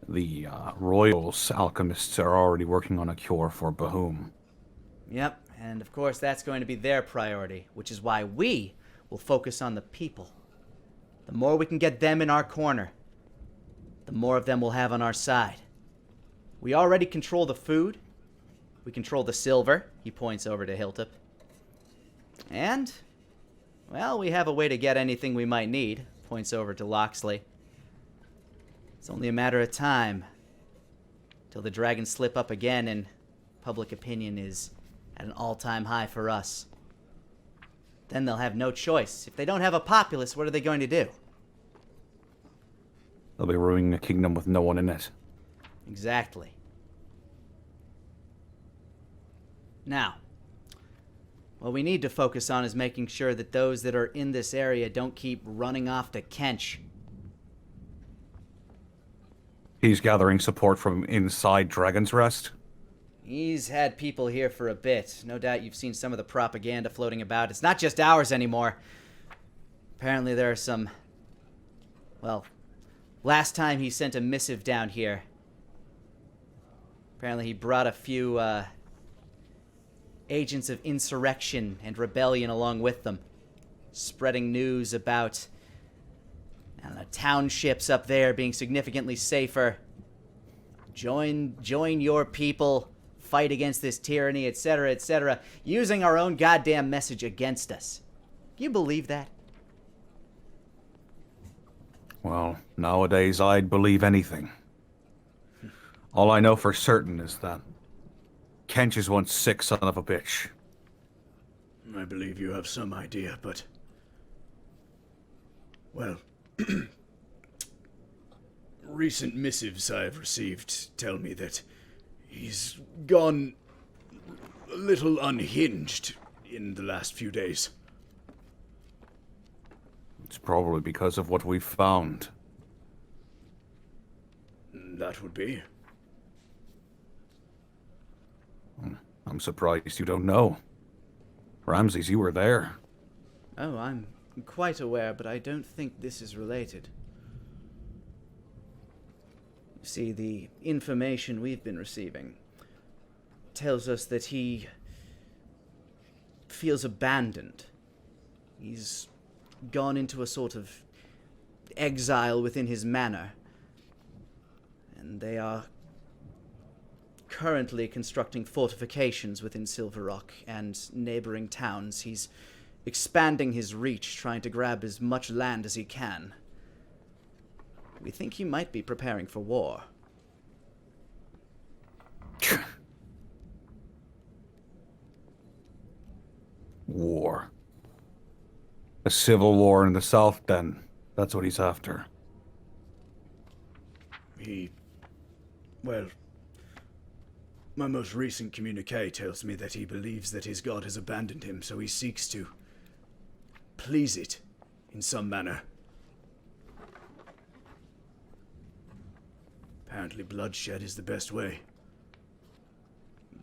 Royals alchemists are already working on a cure for Bohum. Yep, and of course that's going to be their priority, which is why we will focus on the people. The more we can get them in our corner, the more of them we'll have on our side. We already control the food. We control the silver. He points over to Hilltop. And, well, we have a way to get anything we might need. Points over to Loxley. It's only a matter of time till the dragons slip up again and public opinion is at an all-time high for us. Then they'll have no choice. If they don't have a populace, what are they going to do? They'll be ruining a kingdom with no one in it. Exactly. Now, what we need to focus on is making sure that those that are in this area don't keep running off to Kench. He's gathering support from inside Dragon's Rest. He's had people here for a bit. No doubt you've seen some of the propaganda floating about. It's not just ours anymore. Apparently there are some... Well, last time he sent a missive down here. Apparently he brought a few, agents of insurrection and rebellion along with them. Spreading news about... I don't know, townships up there being significantly safer. Join your people, fight against this tyranny, etc., etc., using our own goddamn message against us. Do you believe that? Well, nowadays I'd believe anything. All I know for certain is that Kench is one sick son of a bitch. I believe you have some idea, but... Well... Recent missives I have received tell me that he's gone a little unhinged in the last few days. It's probably because of what we've found. That would be. I'm surprised you don't know. Ramses, you were there. Oh, I'm quite aware, but I don't think this is related. You see, the information we've been receiving tells us that he feels abandoned. He's gone into a sort of exile within his manor, and they are currently constructing fortifications within Silver Rock and neighboring towns. He's expanding his reach, trying to grab as much land as he can. We think he might be preparing for war. War. A civil war in the south, then. That's what he's after. Well, my most recent communique tells me that he believes that his god has abandoned him, so he seeks to please it in some manner. Apparently bloodshed is the best way.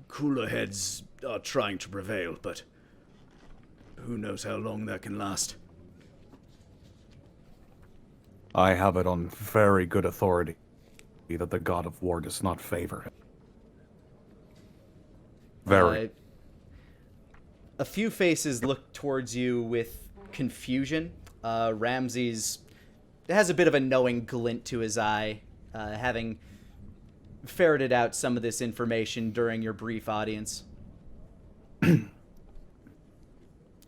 Cooler heads are trying to prevail, but who knows how long that can last. I have it on very good authority that the god of war does not favor him. Very. A few faces look towards you with confusion. Ramses has a bit of a knowing glint to his eye, having ferreted out some of this information during your brief audience.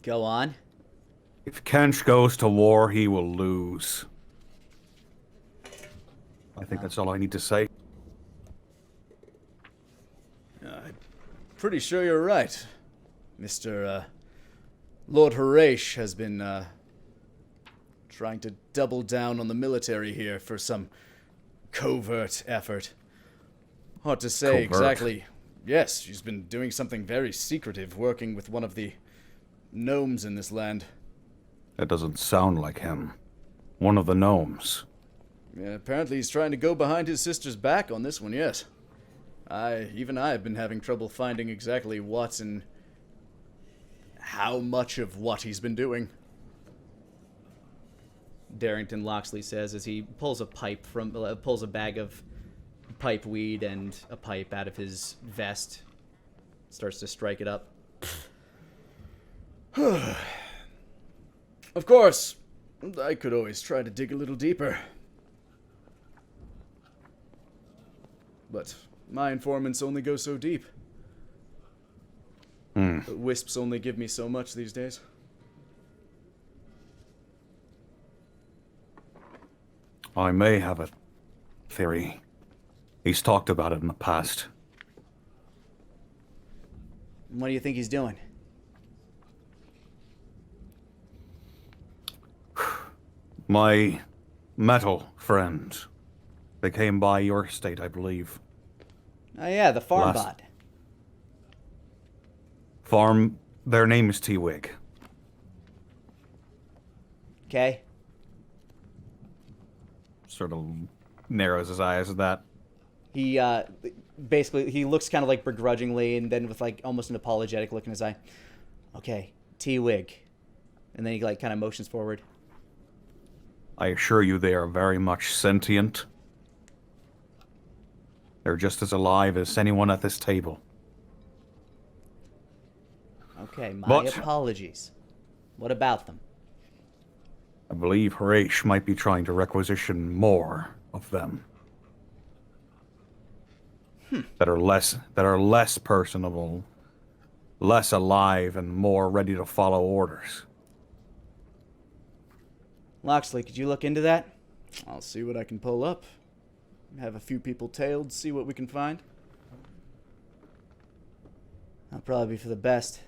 Go on. If Kench goes to war, he will lose. I think that's all I need to say. I'm pretty sure you're right. Mr. Lord Horace has been trying to double down on the military here for some covert effort. Hard to say exactly. Yes, she's been doing something very secretive, working with one of the gnomes in this land. That doesn't sound like him. One of the gnomes. Yeah, apparently he's trying to go behind his sister's back on this one, yes. Even I have been having trouble finding exactly what and how much of what he's been doing. Darrington Loxley says as he pulls a bag of pipe weed and a pipe out of his vest, starts to strike it up. Of course, I could always try to dig a little deeper. But my informants only go so deep. The wisps only give me so much these days. I may have a theory. He's talked about it in the past. What do you think he's doing? My metal friend. They came by your state, I believe. Oh yeah, the farm bot. Their name is T-Wig. Okay. Sort of narrows his eyes at that. He basically he looks kind of like begrudgingly, and then with like almost an apologetic look in his eye. Okay, T-Wig, and then he like kind of motions forward. I assure you, they are very much sentient. They're just as alive as anyone at this table. Okay, my apologies. What about them? I believe Horace might be trying to requisition more of them. That are less personable, less alive, and more ready to follow orders. Loxley, could you look into that? I'll see what I can pull up. Have a few people tailed, see what we can find. That'll probably be for the best.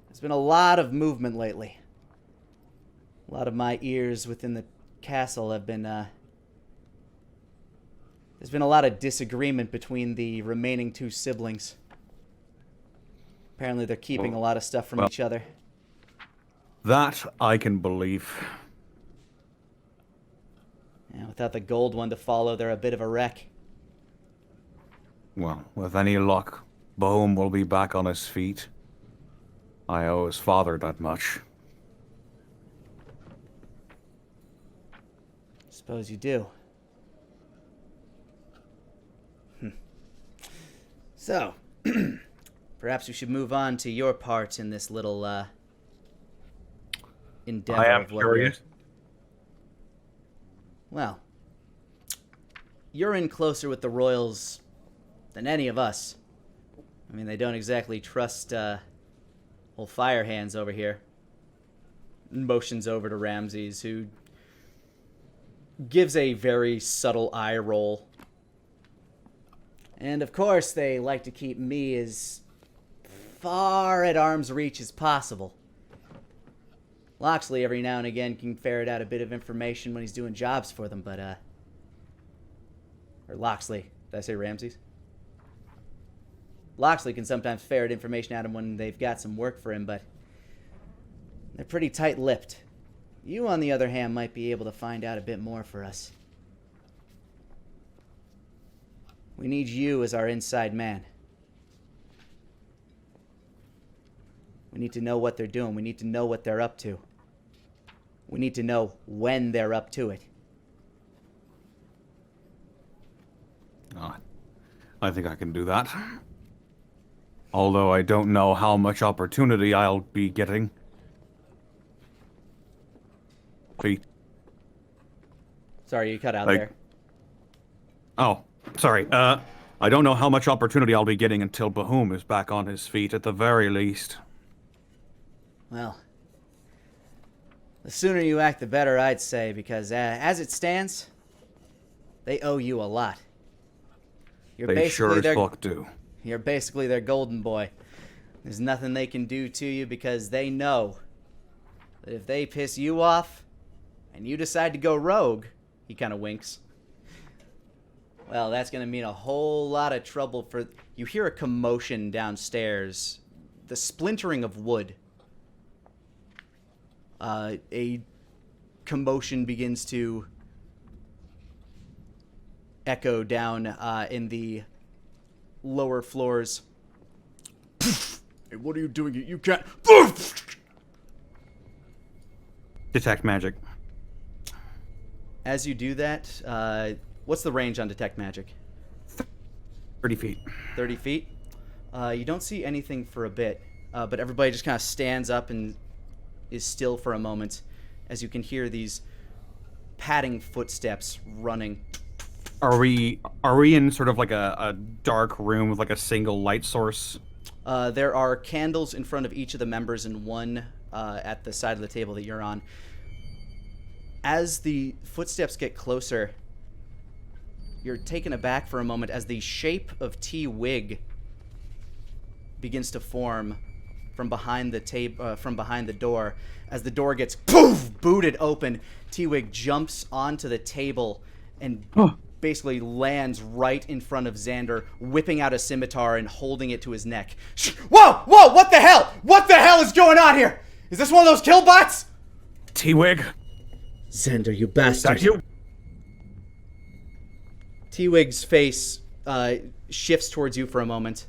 There's been a lot of movement lately. A lot of my ears within the castle have been, there's been a lot of disagreement between the remaining two siblings. Apparently they're keeping a lot of stuff from each other. That I can believe. Yeah, without the gold one to follow, they're a bit of a wreck. Well, with any luck, Bohm will be back on his feet. I owe his father that much. Suppose you do. So, perhaps we should move on to your part in this little endeavor. I am of what curious. Well, you're in closer with the royals than any of us. I mean, they don't exactly trust old fire hands over here. Motions over to Ramses, who gives a very subtle eye roll. And of course, they like to keep me as far at arm's reach as possible. Loxley, every now and again, can ferret out a bit of information when he's doing jobs for them, but, or Loxley. Did I say Ramses? Loxley can sometimes ferret information out of him when they've got some work for him, but they're pretty tight-lipped. You, on the other hand, might be able to find out a bit more for us. We need you as our inside man. We need to know what they're doing. We need to know what they're up to. We need to know when they're up to it. I think I can do that. Although I don't know how much opportunity I'll be getting. Feet. Sorry, you cut out Like- there. Oh, sorry. I don't know how much opportunity I'll be getting until Bahum is back on his feet, at the very least. Well, the sooner you act, the better, I'd say, because as it stands, they owe you a lot. You're They sure as fuck do. You're basically their golden boy. There's nothing they can do to you because they know that if they piss you off and you decide to go rogue, he kind of winks. Well, that's going to mean a whole lot of trouble for... You hear a commotion downstairs. The splintering of wood. A commotion begins to echo down in the lower floors. Hey, what are you doing? You can't. Detect magic. As you do that, what's the range on Detect Magic? 30 feet. 30 feet. You don't see anything for a bit, but everybody just kind of stands up and is still for a moment as you can hear these padding footsteps running. Are we in sort of like a dark room with like a single light source? There are candles in front of each of the members and one at the side of the table that you're on. As the footsteps get closer, you're taken aback for a moment as the shape of T-Wig begins to form from behind the door. As the door gets booted open, T-Wig jumps onto the table and basically lands right in front of Xander, whipping out a scimitar and holding it to his neck. Whoa! Whoa! What the hell? What the hell is going on here? Is this one of those kill bots? T-Wig? Xander, you bastard. That you? T-Wig's face shifts towards you for a moment.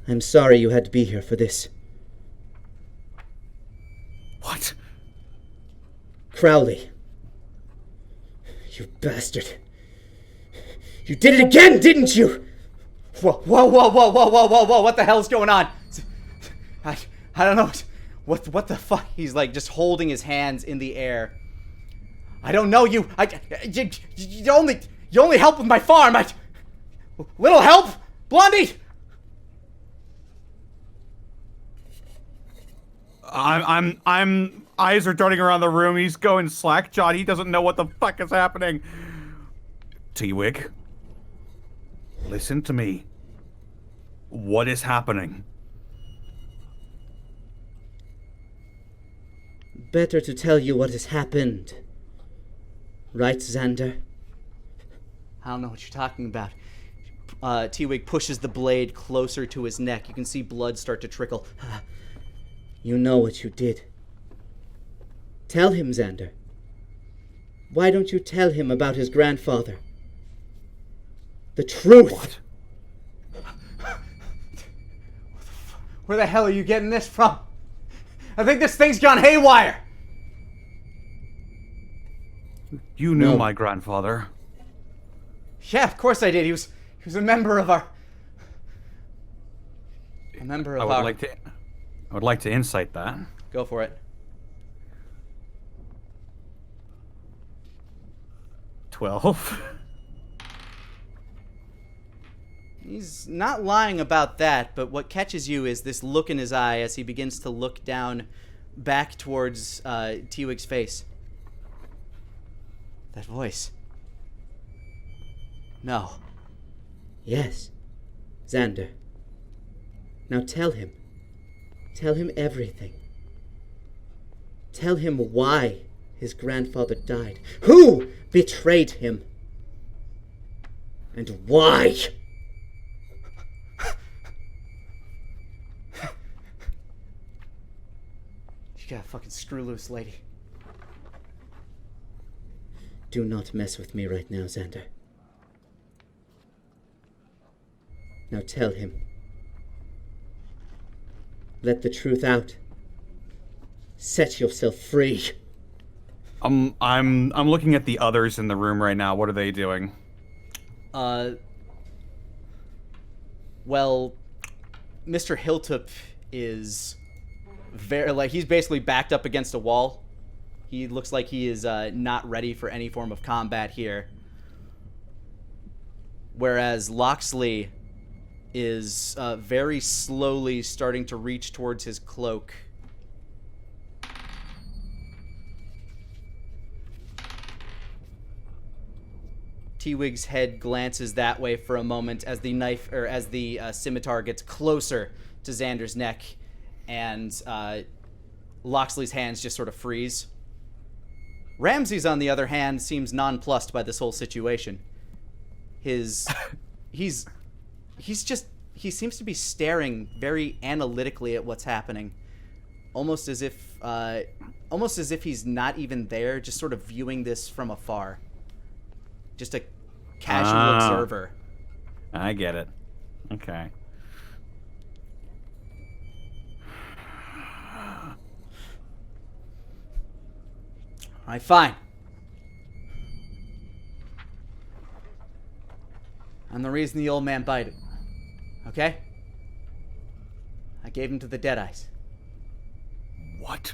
I'm sorry you had to be here for this. What? Crowley. You bastard. You did it again, didn't you? Whoa, whoa, whoa, whoa, whoa, whoa, whoa, whoa, what the hell's going on? I don't know. What the fuck? He's like just holding his hands in the air. I don't know you. You only help with my farm. Little help? Blondie? I'm eyes are darting around the room. He's going slack-jawed. He doesn't know what the fuck is happening. T-Wig, listen to me. What is happening? Better to tell you what has happened. Right, Xander? I don't know what you're talking about. T-Wig pushes the blade closer to his neck. You can see blood start to trickle. You know what you did. Tell him, Xander. Why don't you tell him about his grandfather? The truth! What? Where the hell are you getting this from? I think this thing's gone haywire! You knew No. my grandfather. Yeah, of course I did. He was a member of our... I would like to insight that. Go for it. 12. He's not lying about that, but what catches you is this look in his eye as he begins to look down back towards T-Wig's face. That voice. No. Yes, Xander. Now tell him. Tell him everything. Tell him why his grandfather died. Who betrayed him? And why? You got a fucking screw loose, lady. Do not mess with me right now, Xander. Now tell him. Let the truth out. Set yourself free. I'm looking at the others in the room right now. What are they doing? Well, Mr. Hilltop is he's basically backed up against a wall. He looks like he is not ready for any form of combat here. Whereas Loxley is very slowly starting to reach towards his cloak. T-Wig's head glances that way for a moment as the scimitar gets closer to Xander's neck, and Loxley's hands just sort of freeze. Ramses, on the other hand, seems nonplussed by this whole situation. He seems to be staring very analytically at what's happening, almost as if he's not even there, just sort of viewing this from afar. Just a casual observer. I get it. Okay. All right, fine. I'm the reason the old man bite him. Okay? I gave him to the Deadeyes. What?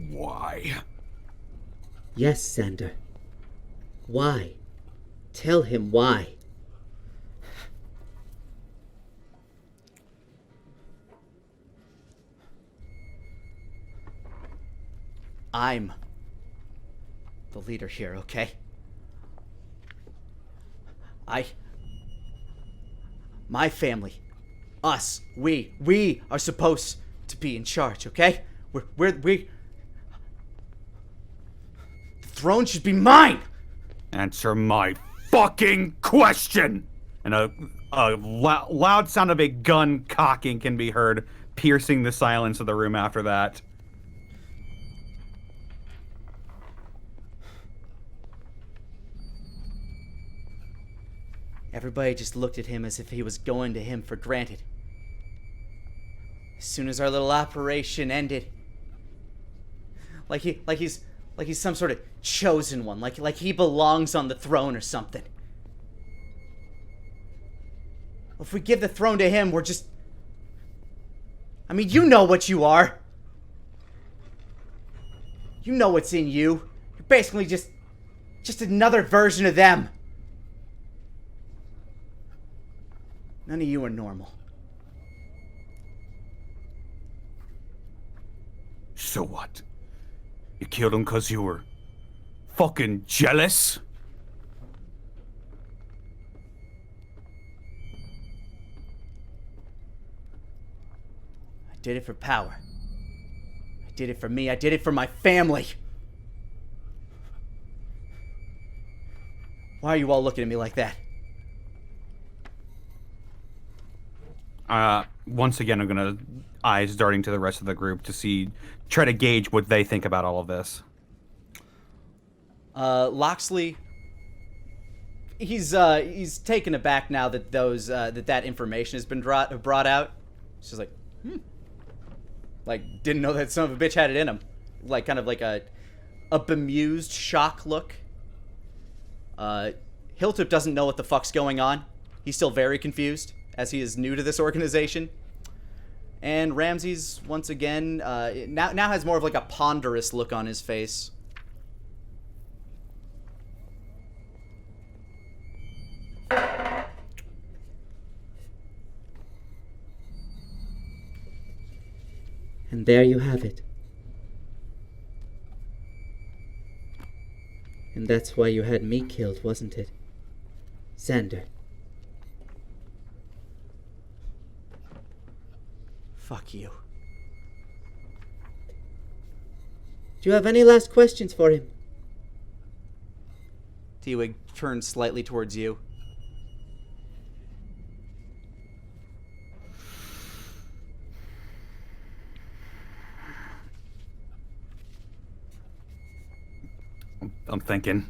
Why? Yes, Xander. Why? Tell him why. I'm the leader here, okay? My family, us, we are supposed to be in charge, okay? The throne should be mine! Answer my fucking question! And a loud sound of a gun cocking can be heard, piercing the silence of the room after that. Everybody just looked at him as if he was going to him for granted. As soon as our little operation ended, like he's some sort of chosen one, like he belongs on the throne or something. If we give the throne to him, we're just... I mean, you know what you are. You know what's in you. You're basically just another version of them. None of you are normal. So what? You killed him because you were fucking jealous? I did it for power. I did it for me. I did it for my family. Why are you all looking at me like that? Once again, I'm gonna eyes darting to the rest of the group to try to gauge what they think about all of this. Loxley, he's taken aback now that that information has been brought out. He's just like didn't know that son of a bitch had it in him, like kind of like a bemused shock look. Hilltop doesn't know what the fuck's going on. He's still very confused, as he is new to this organization. And Ramses, once again, now has more of like a ponderous look on his face. And there you have it. And that's why you had me killed, wasn't it? Xander. Fuck you. Do you have any last questions for him? T-Wig turns slightly towards you. I'm thinking.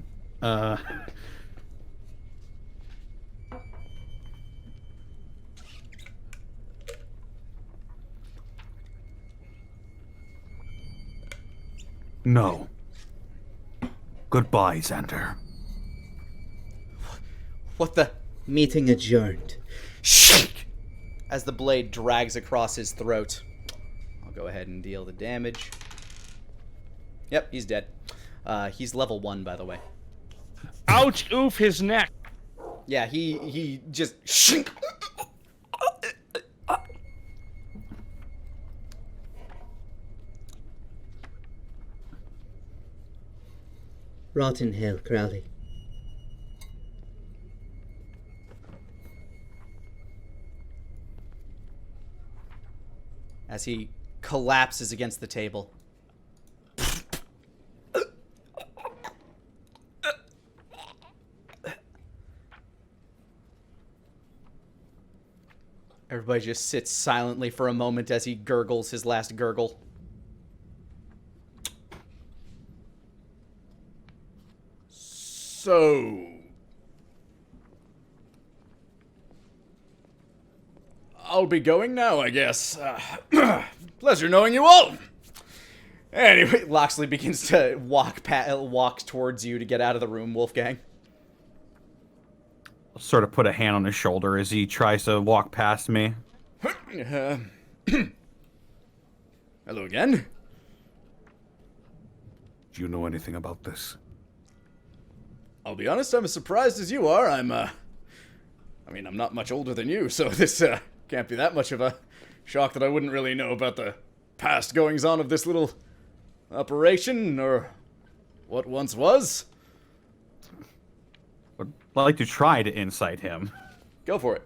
No. Goodbye, Xander. What the? Meeting adjourned. Shake! As the blade drags across his throat. I'll go ahead and deal the damage. Yep, he's dead. He's level 1, by the way. Ouch! Oof! His neck. Yeah, he just shink. Rotten hell, Crowley. As he collapses against the table. Everybody just sits silently for a moment as he gurgles his last gurgle. So... I'll be going now, I guess. Pleasure knowing you all. Anyway, Loxley begins to walk towards you to get out of the room, Wolfgang. I'll sort of put a hand on his shoulder as he tries to walk past me. Hello again. Do you know anything about this? I'll be honest, I'm as surprised as you are. I'm not much older than you, so this can't be that much of a shock that I wouldn't really know about the past goings-on of this little operation, or what once was. I'd like to try to insight him. Go for it.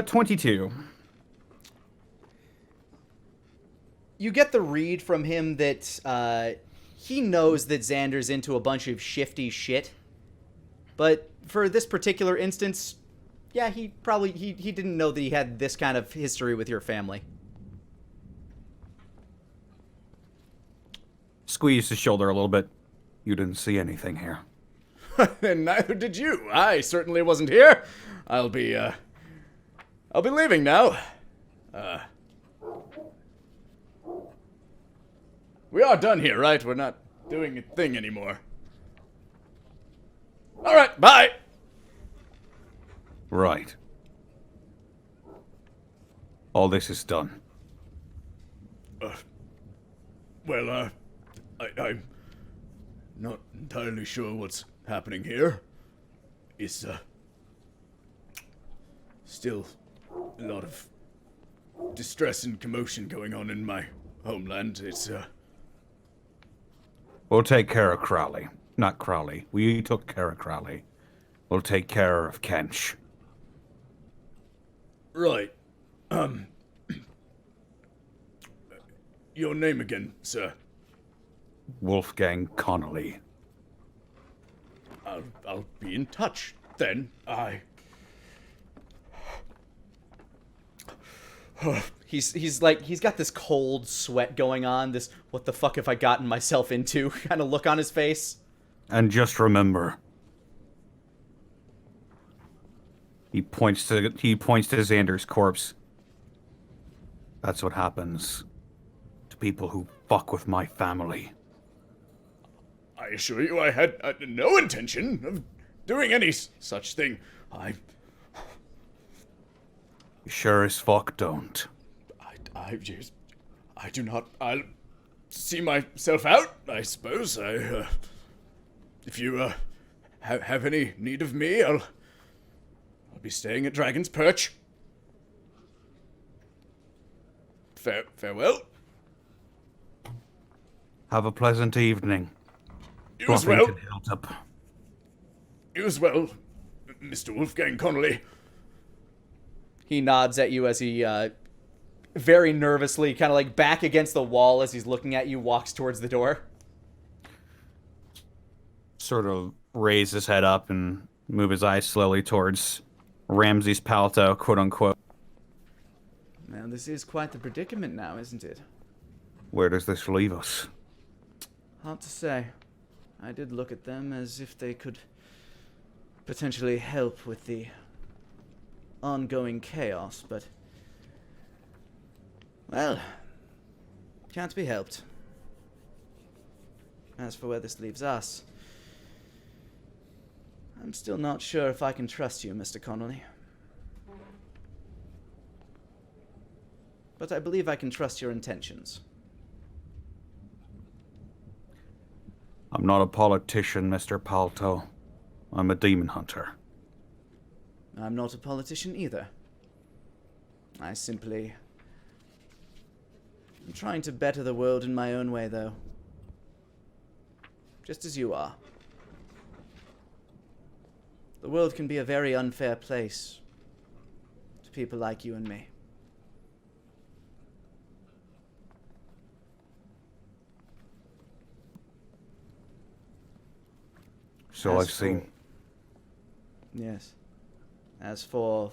22. You get the read from him that he knows that Xander's into a bunch of shifty shit. But for this particular instance, yeah, he didn't know that he had this kind of history with your family. Squeeze his shoulder a little bit. You didn't see anything here. And neither did you. I certainly wasn't here. I'll be leaving now. We are done here, right? We're not doing a thing anymore. All right, bye. Right. All this is done. I'm not entirely sure what's happening here. It's, still a lot of distress and commotion going on in my homeland. It's, We'll take care of Crowley. Not Crowley. We took care of Crowley. We'll take care of Kench. right. Your name again, sir? Wolfgang Connolly. I'll be in touch, then. He's got this cold sweat going on, this what the fuck have I gotten myself into kind of look on his face. And just remember, he points to Xander's corpse. That's what happens to people who fuck with my family. I assure you I had no intention of doing any such thing. You sure as fuck don't. I do not. I'll see myself out, I suppose. If you have any need of me, I'll be staying at Dragon's Perch. Farewell. Have a pleasant evening. You as well. Buffington Hilltop. You as well, Mr. Wolfgang Connolly. He nods at you as he very nervously, kind of like back against the wall as he's looking at you, walks towards the door. Sort of raise his head up and move his eyes slowly towards Ramsey's paleto, quote unquote. Now, this is quite the predicament now, isn't it? Where does this leave us? Hard to say. I did look at them as if they could potentially help with the ongoing chaos, but Well, can't be helped. As for where this leaves us, I'm still not sure if I can trust you, Mr. Connolly. But I believe I can trust your intentions. I'm not a politician, Mr. Palto. I'm a demon hunter. I'm not a politician either. I simply... I'm trying to better the world in my own way, though. Just as you are. The world can be a very unfair place to people like you and me. So I've seen. Yes. As for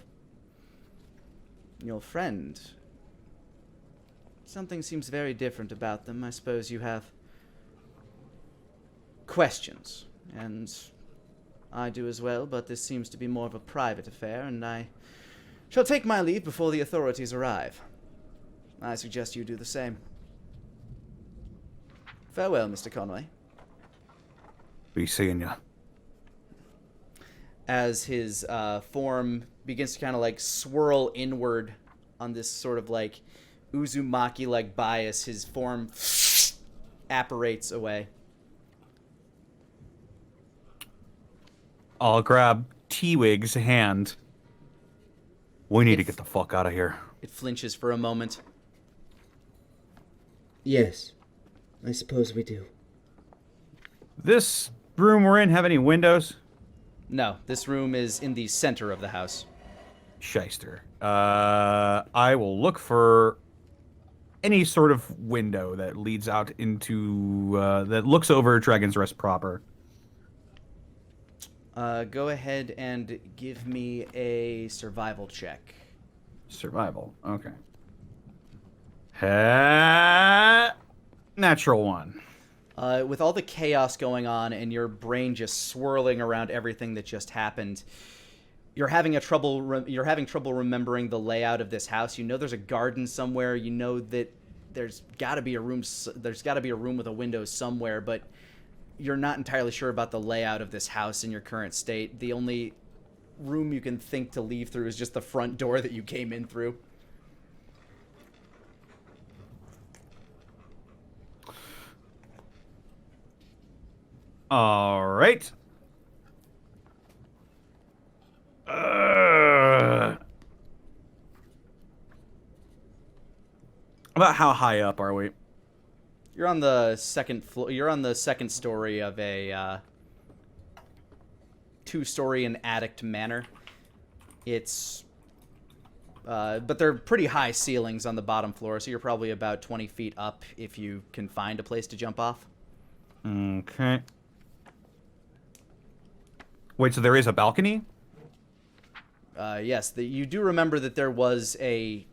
your friend, something seems very different about them. I suppose you have questions, and I do as well, but this seems to be more of a private affair, and I shall take my leave before the authorities arrive. I suggest you do the same. Farewell, Mr. Conway. Be seeing ya. As his form begins to kind of like swirl inward on this sort of like Uzumaki-like bias, his form apparates away. I'll grab T-Wig's hand. We need to get the fuck out of here. It flinches for a moment. Yes, I suppose we do. This room we're in have any windows? No, this room is in the center of the house. Shyster. I will look for any sort of window that leads out into, that looks over Dragon's Rest proper. Go ahead and give me a survival check. Survival, okay. Natural one. With all the chaos going on and your brain just swirling around everything that just happened, you're having trouble remembering the layout of this house. You know there's a garden somewhere. You know that there's got to be a room. There's got to be a room with a window somewhere, but you're not entirely sure about the layout of this house in your current state. The only room you can think to leave through is just the front door that you came in through. All right. About how high up are we? You're on the second floor. You're on the second story of a two-story and attic manor. It's but they're pretty high ceilings on the bottom floor, so you're probably about 20 feet up if you can find a place to jump off. Okay. Wait, so there is a balcony? Yes, you do remember that there was a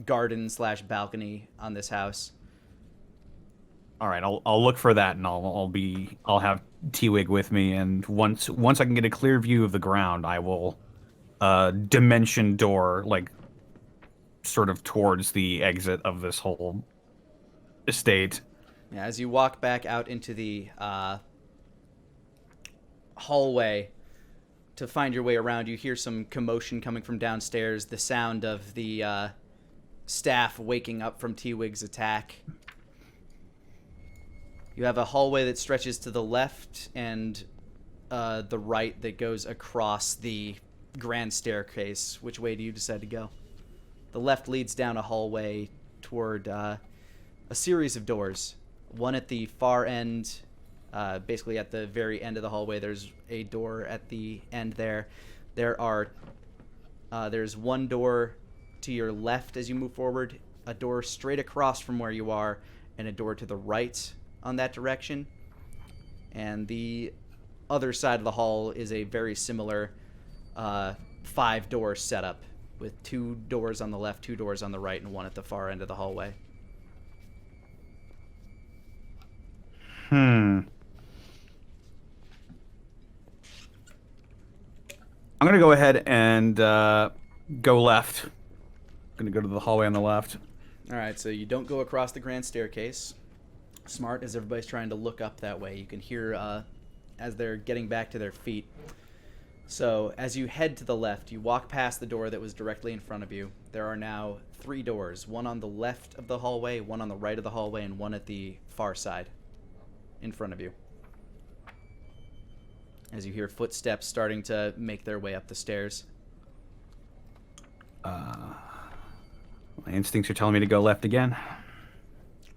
garden/balcony on this house. All right, I'll look for that, and I'll have T-Wig with me, and once I can get a clear view of the ground, I will dimension door like sort of towards the exit of this whole estate. Yeah, as you walk back out into the hallway to find your way around, you hear some commotion coming from downstairs, the sound of the staff waking up from T-Wig's attack. You have a hallway that stretches to the left and the right that goes across the grand staircase. Which way do you decide to go? The left leads down a hallway toward a series of doors. One at the far end, basically at the very end of the hallway. There's a door at the end there. There's one door to your left as you move forward, a door straight across from where you are, and a door to the right on that direction. And the other side of the hall is a very similar 5-door setup with 2 doors on the left, 2 doors on the right, and one at the far end of the hallway. I'm going to go ahead and go left. I'm going to go to the hallway on the left. All right, so you don't go across the grand staircase. Smart, as everybody's trying to look up that way. You can hear as they're getting back to their feet. So as you head to the left, you walk past the door that was directly in front of you. There are now 3 doors, one on the left of the hallway, one on the right of the hallway, and one at the far side in front of you. As you hear footsteps starting to make their way up the stairs. My instincts are telling me to go left again.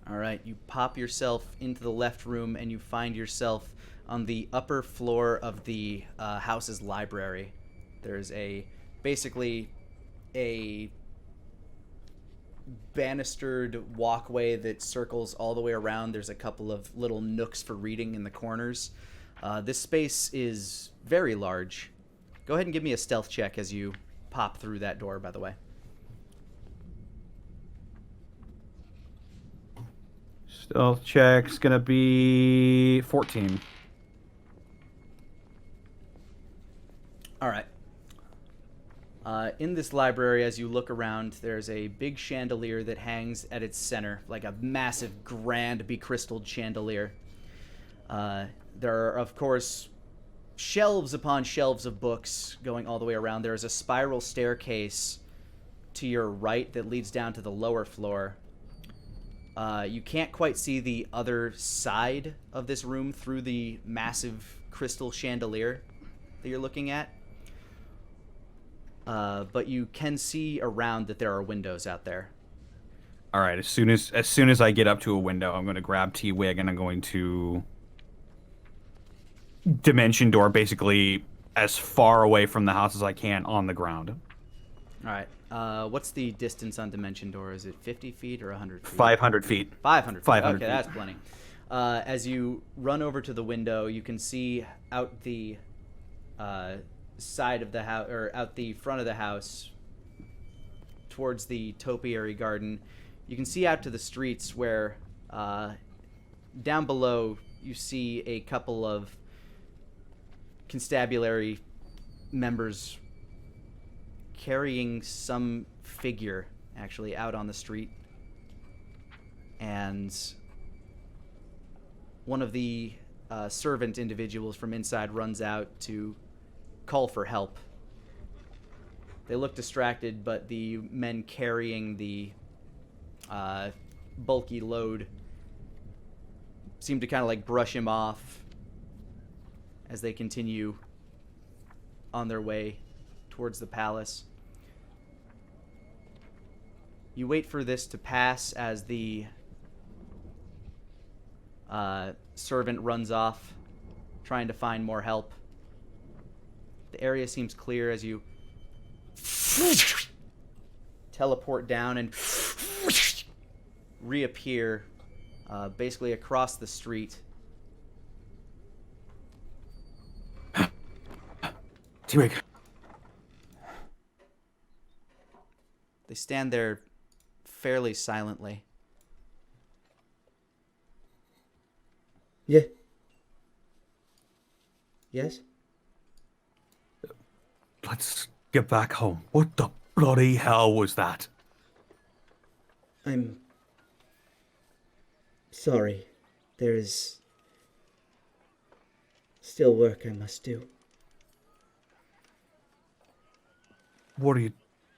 All right, you pop yourself into the left room and you find yourself on the upper floor of the house's library. There's basically a banistered walkway that circles all the way around. There's a couple of little nooks for reading in the corners. This space is very large. Go ahead and give me a stealth check as you pop through that door, by the way. Stealth check's gonna be 14. All right. In this library, as you look around, there's a big chandelier that hangs at its center, like a massive, grand, becrystaled chandelier. There are, of course, shelves upon shelves of books going all the way around. There is a spiral staircase to your right that leads down to the lower floor. You can't quite see the other side of this room through the massive crystal chandelier that you're looking at. But you can see around that there are windows out there. All right, as soon as I get up to a window, I'm going to grab T-Wig and I'm going to dimension door basically as far away from the house as I can on the ground. All right. What's the distance on dimension door? Is it 50 feet or 100 feet? 500 feet. 500 feet. 500 okay, feet. That's plenty. As you run over to the window, you can see out the side of the house, or out the front of the house, towards the topiary garden. You can see out to the streets where, down below, you see a couple of constabulary members carrying some figure actually out on the street, and one of the servant individuals from inside runs out to call for help. They look distracted, but the men carrying the bulky load seem to kind of like brush him off as they continue on their way towards the palace. You wait for this to pass as the servant runs off, trying to find more help. The area seems clear as you teleport down and reappear basically across the street. T-Wig. They stand there fairly silently. Yeah. Yes? Let's get back home. What the bloody hell was that? I'm sorry. There is still work I must do.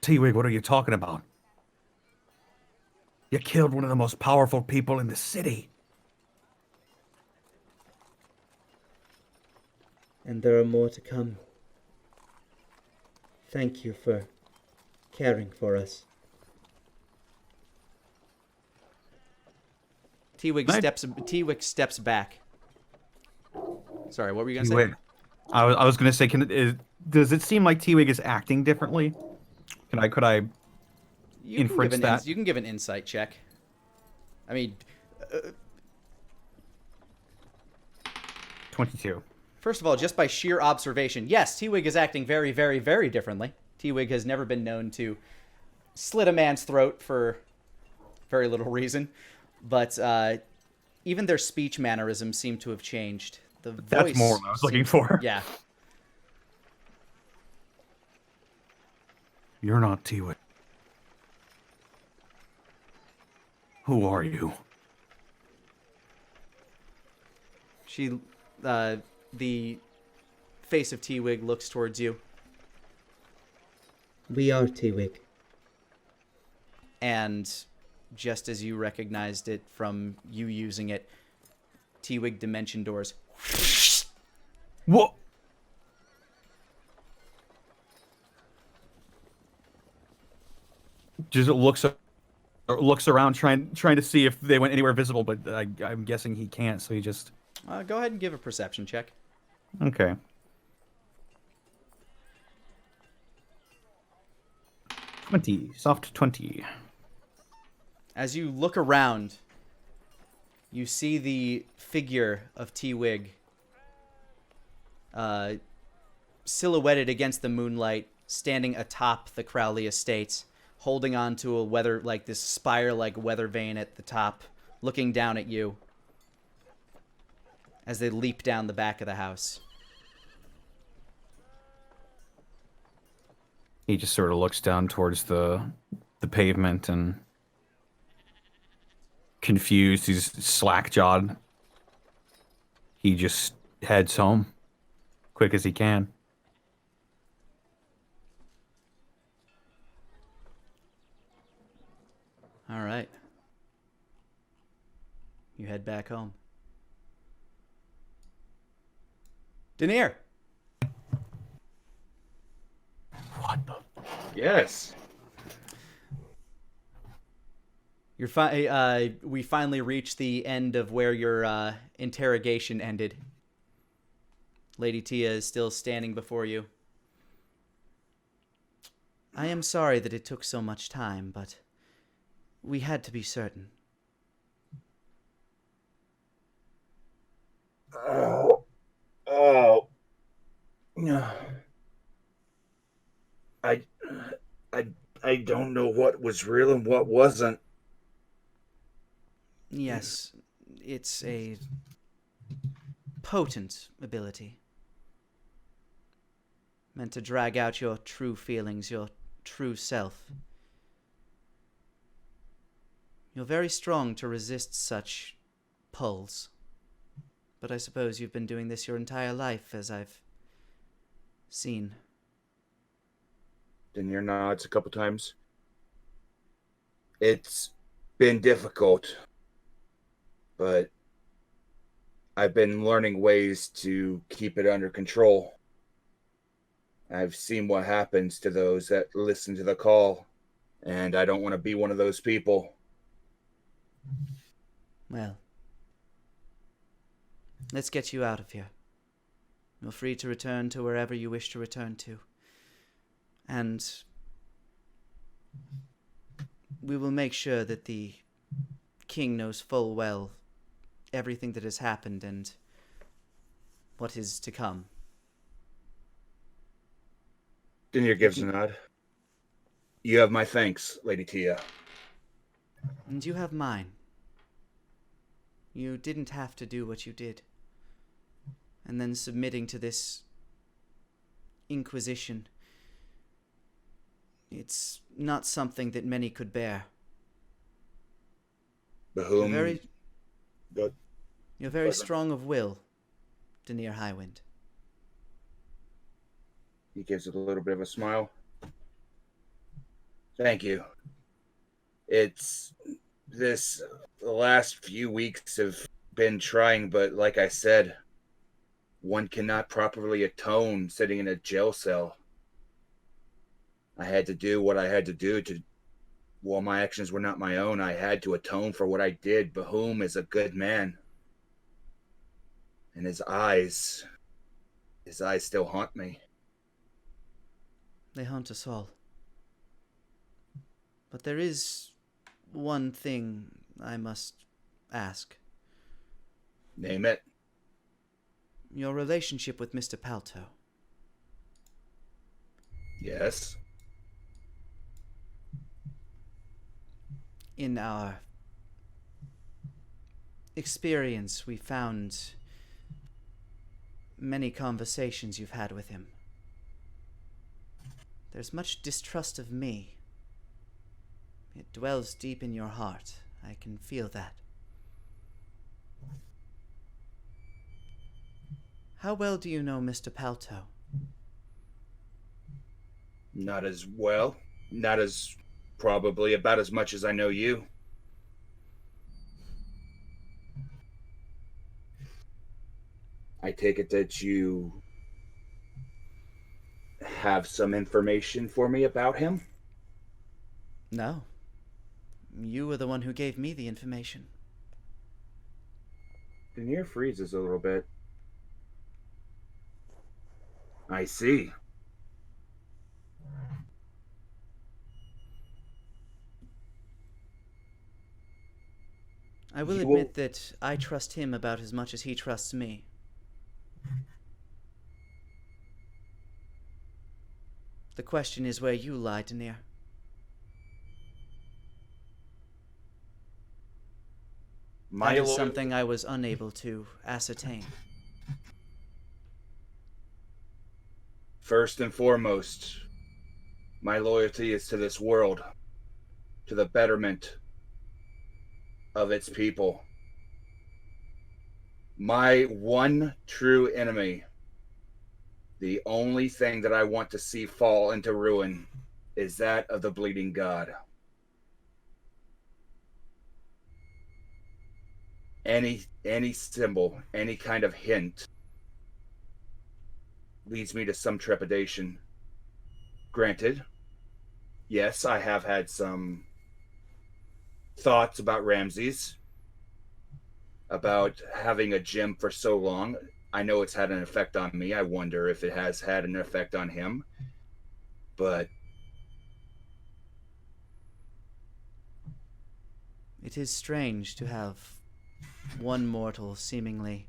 T-Wig, what are you talking about? You killed one of the most powerful people in the city. And there are more to come. Thank you for caring for us. T-Wig steps back. Sorry, what were you gonna say? T-Wig. I was gonna say, does it seem like T-Wig is acting differently? Could I inference that? You can give an insight check. I mean, 22. first of all, just by sheer observation, yes, T-Wig is acting very, very, very differently. T-Wig has never been known to slit a man's throat for very little reason, but even their speech mannerisms seem to have changed. That's more what I was looking for. Yeah. You're not T-Wig. Who are you? She, the face of T-Wig looks towards you, We are T-Wig. and just as you recognized it from you using it, T-Wig dimension doors. What? Just looks around, trying to see if they went anywhere visible, but I'm guessing he can't. So he just. Go ahead and give a perception check. Okay. 20, soft 20. As you look around, you see the figure of T-Wig silhouetted against the moonlight, standing atop the Crowley estate, holding on to a this spire-like weather vane at the top, looking down at you as they leap down the back of the house. He just sort of looks down towards the pavement and confused. He's slack-jawed. He just heads home, quick as he can. All right. You head back home. Denier. What the? Yes. We finally reached the end of where your interrogation ended. Lady Tia is still standing before you. I am sorry that it took so much time, but we had to be certain. I don't know what was real and what wasn't. Yes, it's a potent ability. Meant to drag out your true feelings, your true self. You're very strong to resist such pulls. But I suppose you've been doing this your entire life, as I've seen. Denier nods a couple times. It's been difficult, but I've been learning ways to keep it under control. I've seen what happens to those that listen to the call, and I don't want to be one of those people. Well, let's get you out of here. You're free to return to wherever you wish to return to. And we will make sure that the king knows full well everything that has happened and what is to come. Denier gives a nod. You have my thanks, Lady Tia. And you have mine. You didn't have to do what you did. And then submitting to this inquisition. It's not something that many could bear. But whom? You're very strong of will, Denier Highwind. He gives it a little bit of a smile. Thank you. The last few weeks have been trying, but like I said, one cannot properly atone sitting in a jail cell. I had to do what I had to do while my actions were not my own, I had to atone for what I did. Bahum is a good man. And his eyes still haunt me. They haunt us all. But there is one thing I must ask. Name it. Your relationship with Mr. Palto. Yes. In our experience, we found many conversations you've had with him. There's much distrust of me. It dwells deep in your heart. I can feel that. How well do you know Mr. Palto? Not as well. Not as probably about as much as I know you. I take it that you have some information for me about him? No. You were the one who gave me the information. Denier freezes a little bit. I see. I will admit that I trust him about as much as he trusts me. The question is where you lie, Denier. That is something I was unable to ascertain. First and foremost, my loyalty is to this world, to the betterment of its people. My one true enemy, the only thing that I want to see fall into ruin, is that of the bleeding god. Any symbol, any kind of hint leads me to some trepidation. Granted, yes, I have had some thoughts about Ramses, about having a gym for so long. I know it's had an effect on me. I wonder if it has had an effect on him. But it is strange to have one mortal seemingly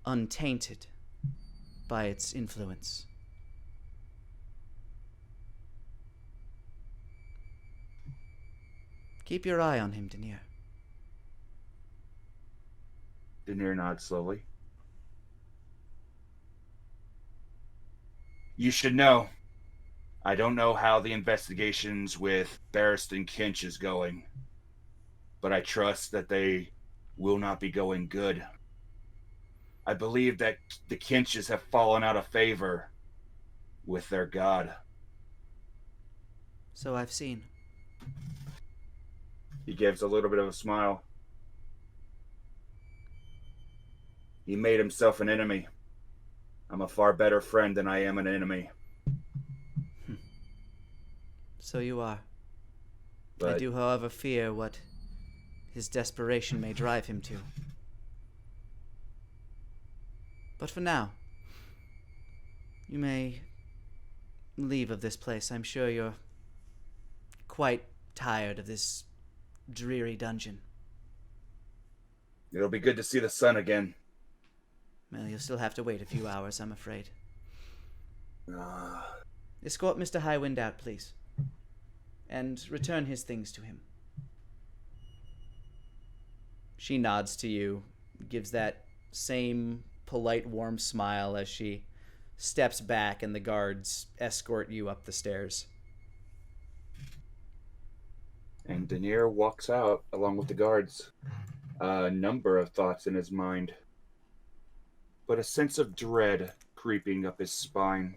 untainted by its influence. Keep your eye on him, Denier. Denier nods slowly. You should know. I don't know how the investigations with Barristan Kinch is going, but I trust that they will not be going good. I believe that the Kinches have fallen out of favor with their god. So I've seen. He gives a little bit of a smile. He made himself an enemy. I'm a far better friend than I am an enemy. So you are. But I do, however, fear what his desperation may drive him to. But for now, you may leave of this place. I'm sure you're quite tired of this dreary dungeon. it'll be good to see the sun again. Well, you'll still have to wait a few hours, I'm afraid. Escort Mr. Highwind out, please. And return his things to him. She nods to you, gives that same polite, warm smile as she steps back and the guards escort you up the stairs. And Denier walks out along with the guards. A number of thoughts in his mind, but a sense of dread creeping up his spine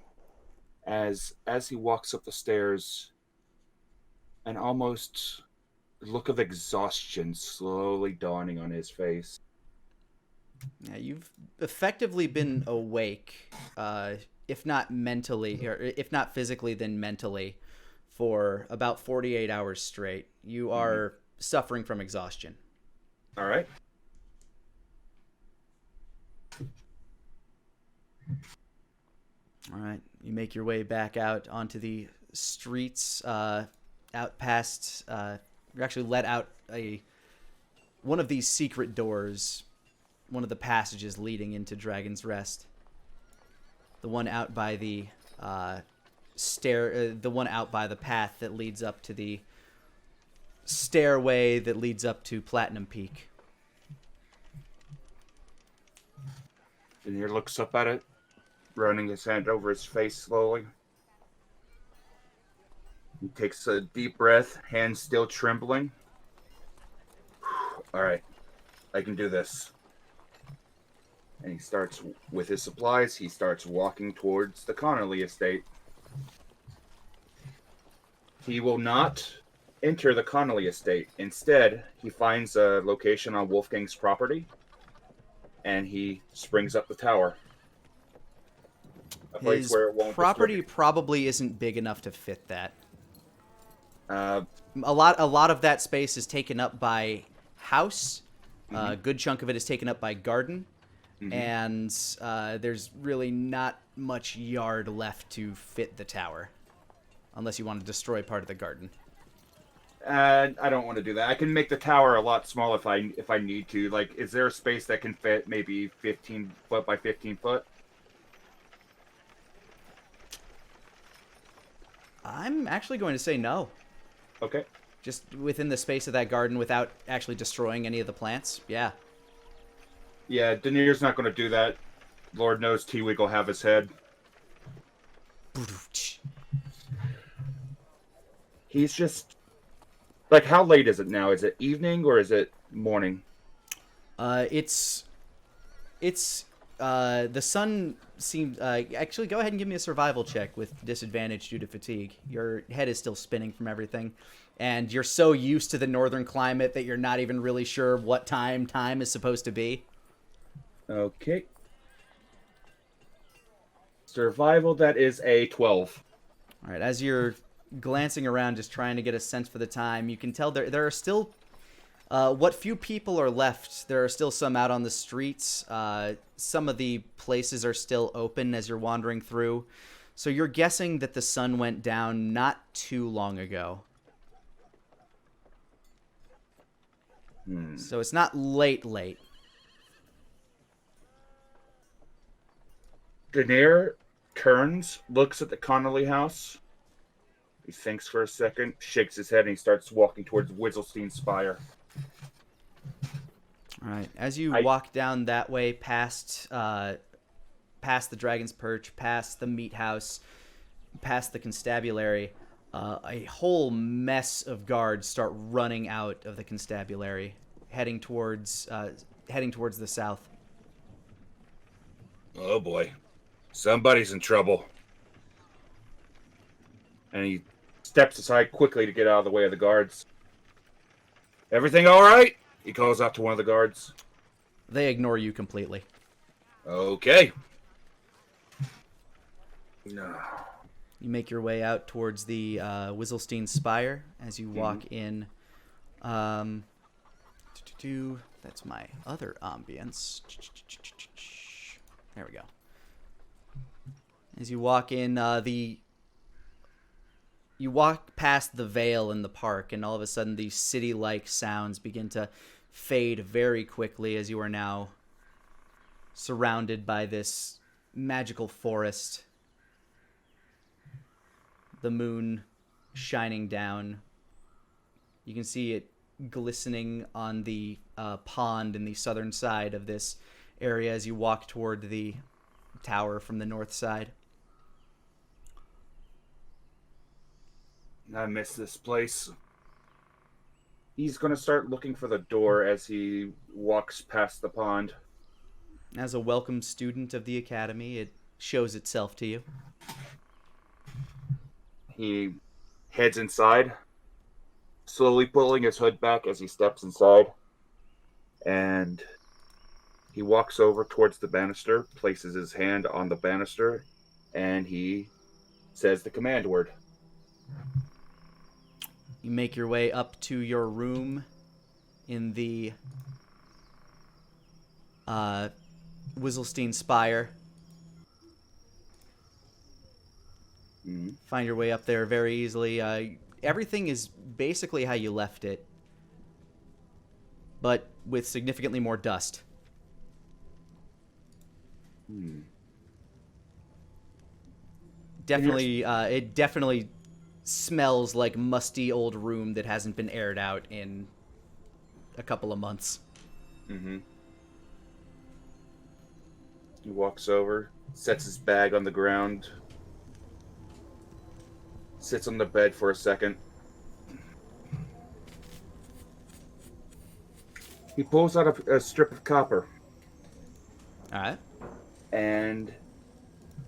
as he walks up the stairs, an almost look of exhaustion slowly dawning on his face. Yeah, you've effectively been awake, if not mentally, or if not physically, then mentally, for about 48 hours straight. You are suffering from exhaustion. All right. All right. You make your way back out onto the streets, out past. You're actually let out one of these secret doors, one of the passages leading into Dragon's Rest. The one out by the the one out by the path that leads up to the stairway that leads up to Platinum Peak. Denier looks up at it, running his hand over his face slowly. He takes a deep breath, hands still trembling. All right, I can do this. And he starts, with his supplies, he starts walking towards the Connolly estate. He will not enter the Connolly estate. Instead, he finds a location on Wolfgang's property, and he springs up the tower. A place His where it won't property probably isn't big enough to fit that. Uh, A lot of that space is taken up by house. A good chunk of it is taken up by garden. And there's really not much yard left to fit the tower, unless you want to destroy part of the garden. I don't want to do that. I can make the tower a lot smaller if I need to. Like, is there a space that can fit maybe 15 foot by 15 foot? I'm actually going to say no. Okay. Just within the space of that garden without actually destroying any of the plants. Yeah. Yeah, Denier's not going to do that. Lord knows T-Wig will have his head. He's just... Like, how late is it now? Is it evening or is it morning? It's the sun seems actually go ahead and give me a survival check with disadvantage due to fatigue. Your head is still spinning from everything, and you're so used to the northern climate that you're not even really sure what time is supposed to be. Okay. Survival, that is a 12. All right, as you're glancing around just trying to get a sense for the time, you can tell there are still what few people are left. There are still some out on the streets. Some of the places are still open as you're wandering through. So you're guessing that the sun went down not too long ago. So it's not late. Denier turns, looks at the Connolly house. He thinks for a second, shakes his head, and he starts walking towards Whittlestein's spire. All right. As you walk down that way, past the Dragon's Perch, past the meat house, past the constabulary, a whole mess of guards start running out of the constabulary, heading towards the south. Oh boy, somebody's in trouble. And he steps aside quickly to get out of the way of the guards. Everything all right? He calls out to one of the guards. They ignore you completely. Okay. No. You make your way out towards the Whittlestein Spire as you walk in. That's my other ambience. There we go. As you walk in, you walk past the Vale in the park, and all of a sudden these city-like sounds begin to fade very quickly as you are now surrounded by this magical forest. The moon shining down. You can see it glistening on the pond in the southern side of this area as you walk toward the tower from the north side. I miss this place. He's going to start looking for the door as he walks past the pond. As a welcome student of the academy, it shows itself to you. He heads inside, slowly pulling his hood back as he steps inside. And he walks over towards the banister, places his hand on the banister, and he says the command word. You make your way up to your room in the Whittlestein Spire. Find your way up there very easily. Everything is basically how you left it, but with significantly more dust. Definitely, it definitely smells like musty old room that hasn't been aired out in a couple of months. He walks over, sets his bag on the ground, sits on the bed for a second. He pulls out a strip of copper. All right. And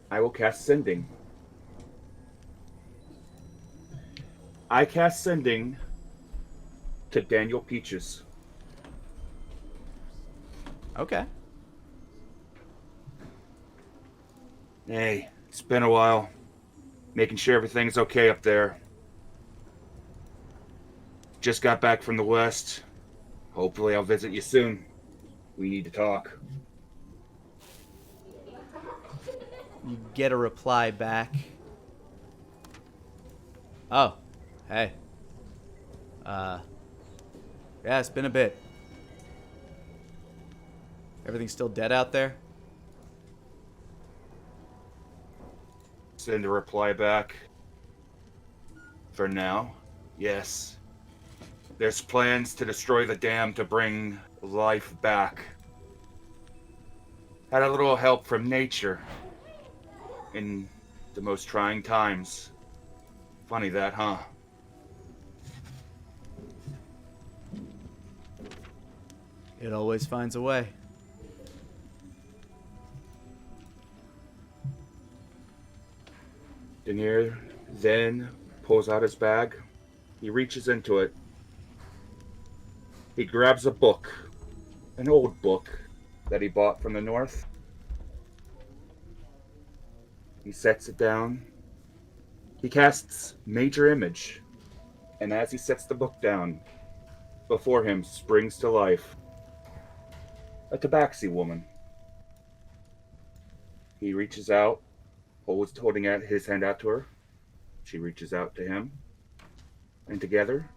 I will cast Sending. I cast Sending to Daniel Peaches. Okay. Hey, it's been a while. Making sure everything's okay up there. Just got back from the West. Hopefully I'll visit you soon. We need to talk. You get a reply back. Oh, hey. Yeah, it's been a bit. Everything's still dead out there? Send a reply back. For now, yes. There's plans to destroy the dam to bring life back. Had a little help from nature in the most trying times. Funny that, huh? It always finds a way. Denier then pulls out his bag. He reaches into it. He grabs a book, an old book that he bought from the north. He sets it down. He casts Major Image, and as he sets the book down, before him springs to life a tabaxi woman. He reaches out, holding out his hand out to her. She reaches out to him, and together,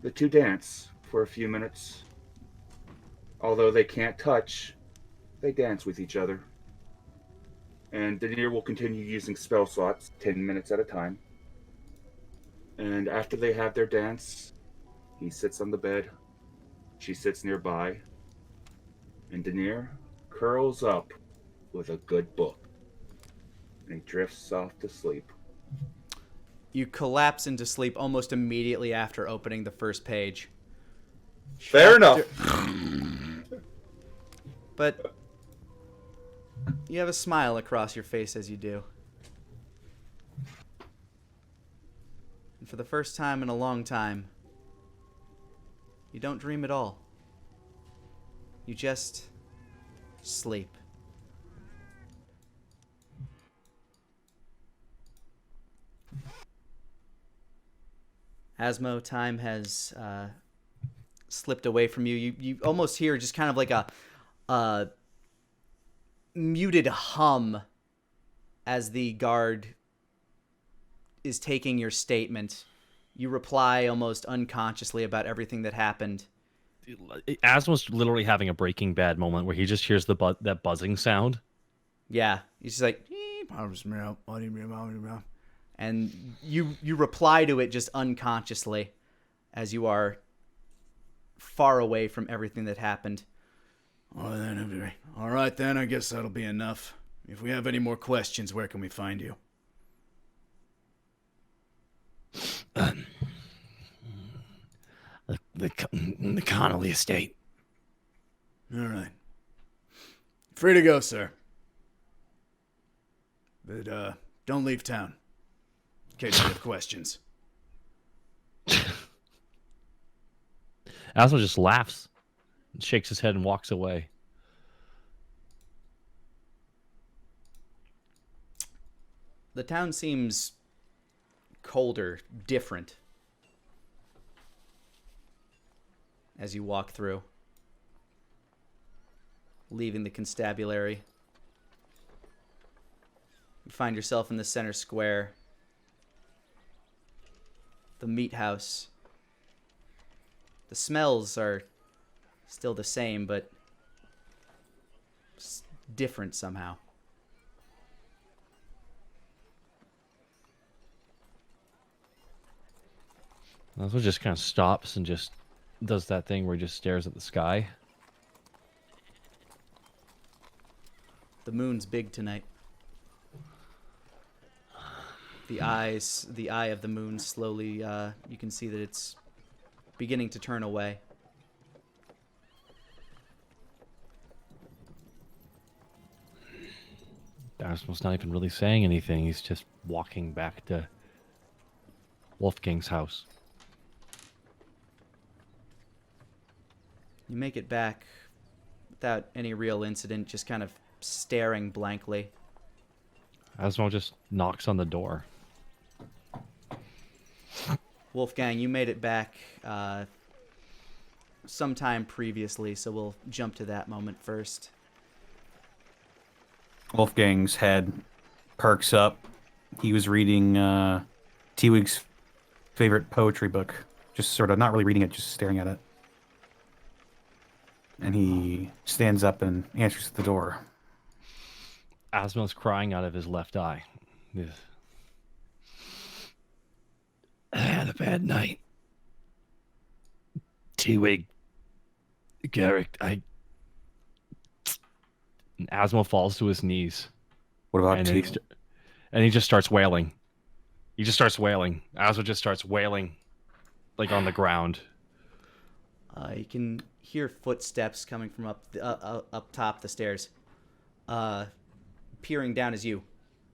the two dance for a few minutes. Although they can't touch, they dance with each other. And Denier will continue using spell slots 10 minutes at a time. And after they have their dance, he sits on the bed. She sits nearby. And Denier curls up with a good book. And he drifts off to sleep. You collapse into sleep almost immediately after opening the first page. Fair enough. But you have a smile across your face as you do. And for the first time in a long time, you don't dream at all. You just sleep. Asmo, time has slipped away from you. You almost hear just kind of like a muted hum as the guard is taking your statement. You reply almost unconsciously about everything that happened. Asmo's literally having a Breaking Bad moment where he just hears that buzzing sound. Yeah, he's just like, and you reply to it just unconsciously as you are far away from everything that happened. All right, then. I guess that'll be enough. If we have any more questions, where can we find you? The Connolly estate. All right. Free to go, sir. But, don't leave town. In case you have questions. Asmo just laughs, shakes his head, and walks away. The town seems colder, different, as you walk through, leaving the constabulary. You find yourself in the center square, the meat house. The smells are still the same, but different somehow. Asmo just kind of stops and just does that thing where he just stares at the sky. The moon's big tonight. The eye of the moon slowly, you can see that it's beginning to turn away. Asmo's not even really saying anything. He's just walking back to Wolfgang's house. You make it back without any real incident, just kind of staring blankly. Asmo just knocks on the door. Wolfgang, you made it back sometime previously, so we'll jump to that moment first. Wolfgang's head perks up. He was reading T-Wig's favorite poetry book. Just sort of not really reading it, just staring at it. And he stands up and answers the door. Asmo's crying out of his left eye. I had a bad night. T-Wig, Garrick, And Asmo falls to his knees. What about T? And he just starts wailing. Asmo just starts wailing, like on the ground. You can hear footsteps coming from up top the stairs. Peering down as you.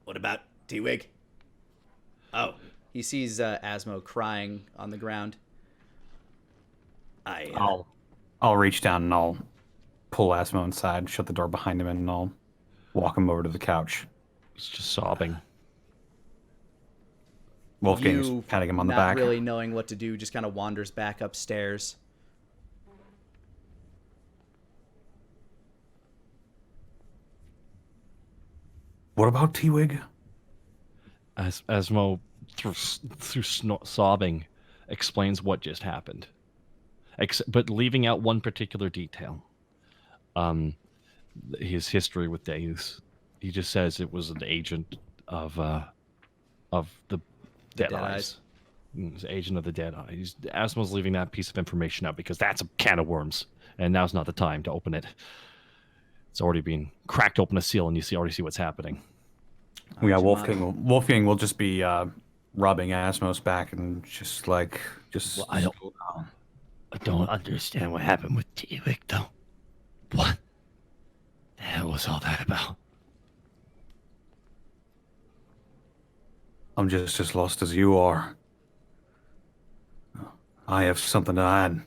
What about T-Wig? Oh. He sees Asmo crying on the ground. I'll reach down and I'll pull Asmo inside, shut the door behind him, and I'll walk him over to the couch. He's just sobbing. Wolfgang's patting him on the back. Not really knowing what to do, just kind of wanders back upstairs. What about T-Wig? Asmo, through sobbing, explains what just happened. But leaving out one particular detail. His history with Deus. He just says it was an agent of the Dead Eyes. He's an agent of the Dead Eyes. Asmo's leaving that piece of information out because that's a can of worms, and now's not the time to open it. It's already been cracked open a seal, and already see what's happening. Yeah, Wolfgang will just be rubbing Asmo's back and just like Well, I don't understand what happened with T-Wig though. What the hell was all that about? I'm just as lost as you are. I have something to add.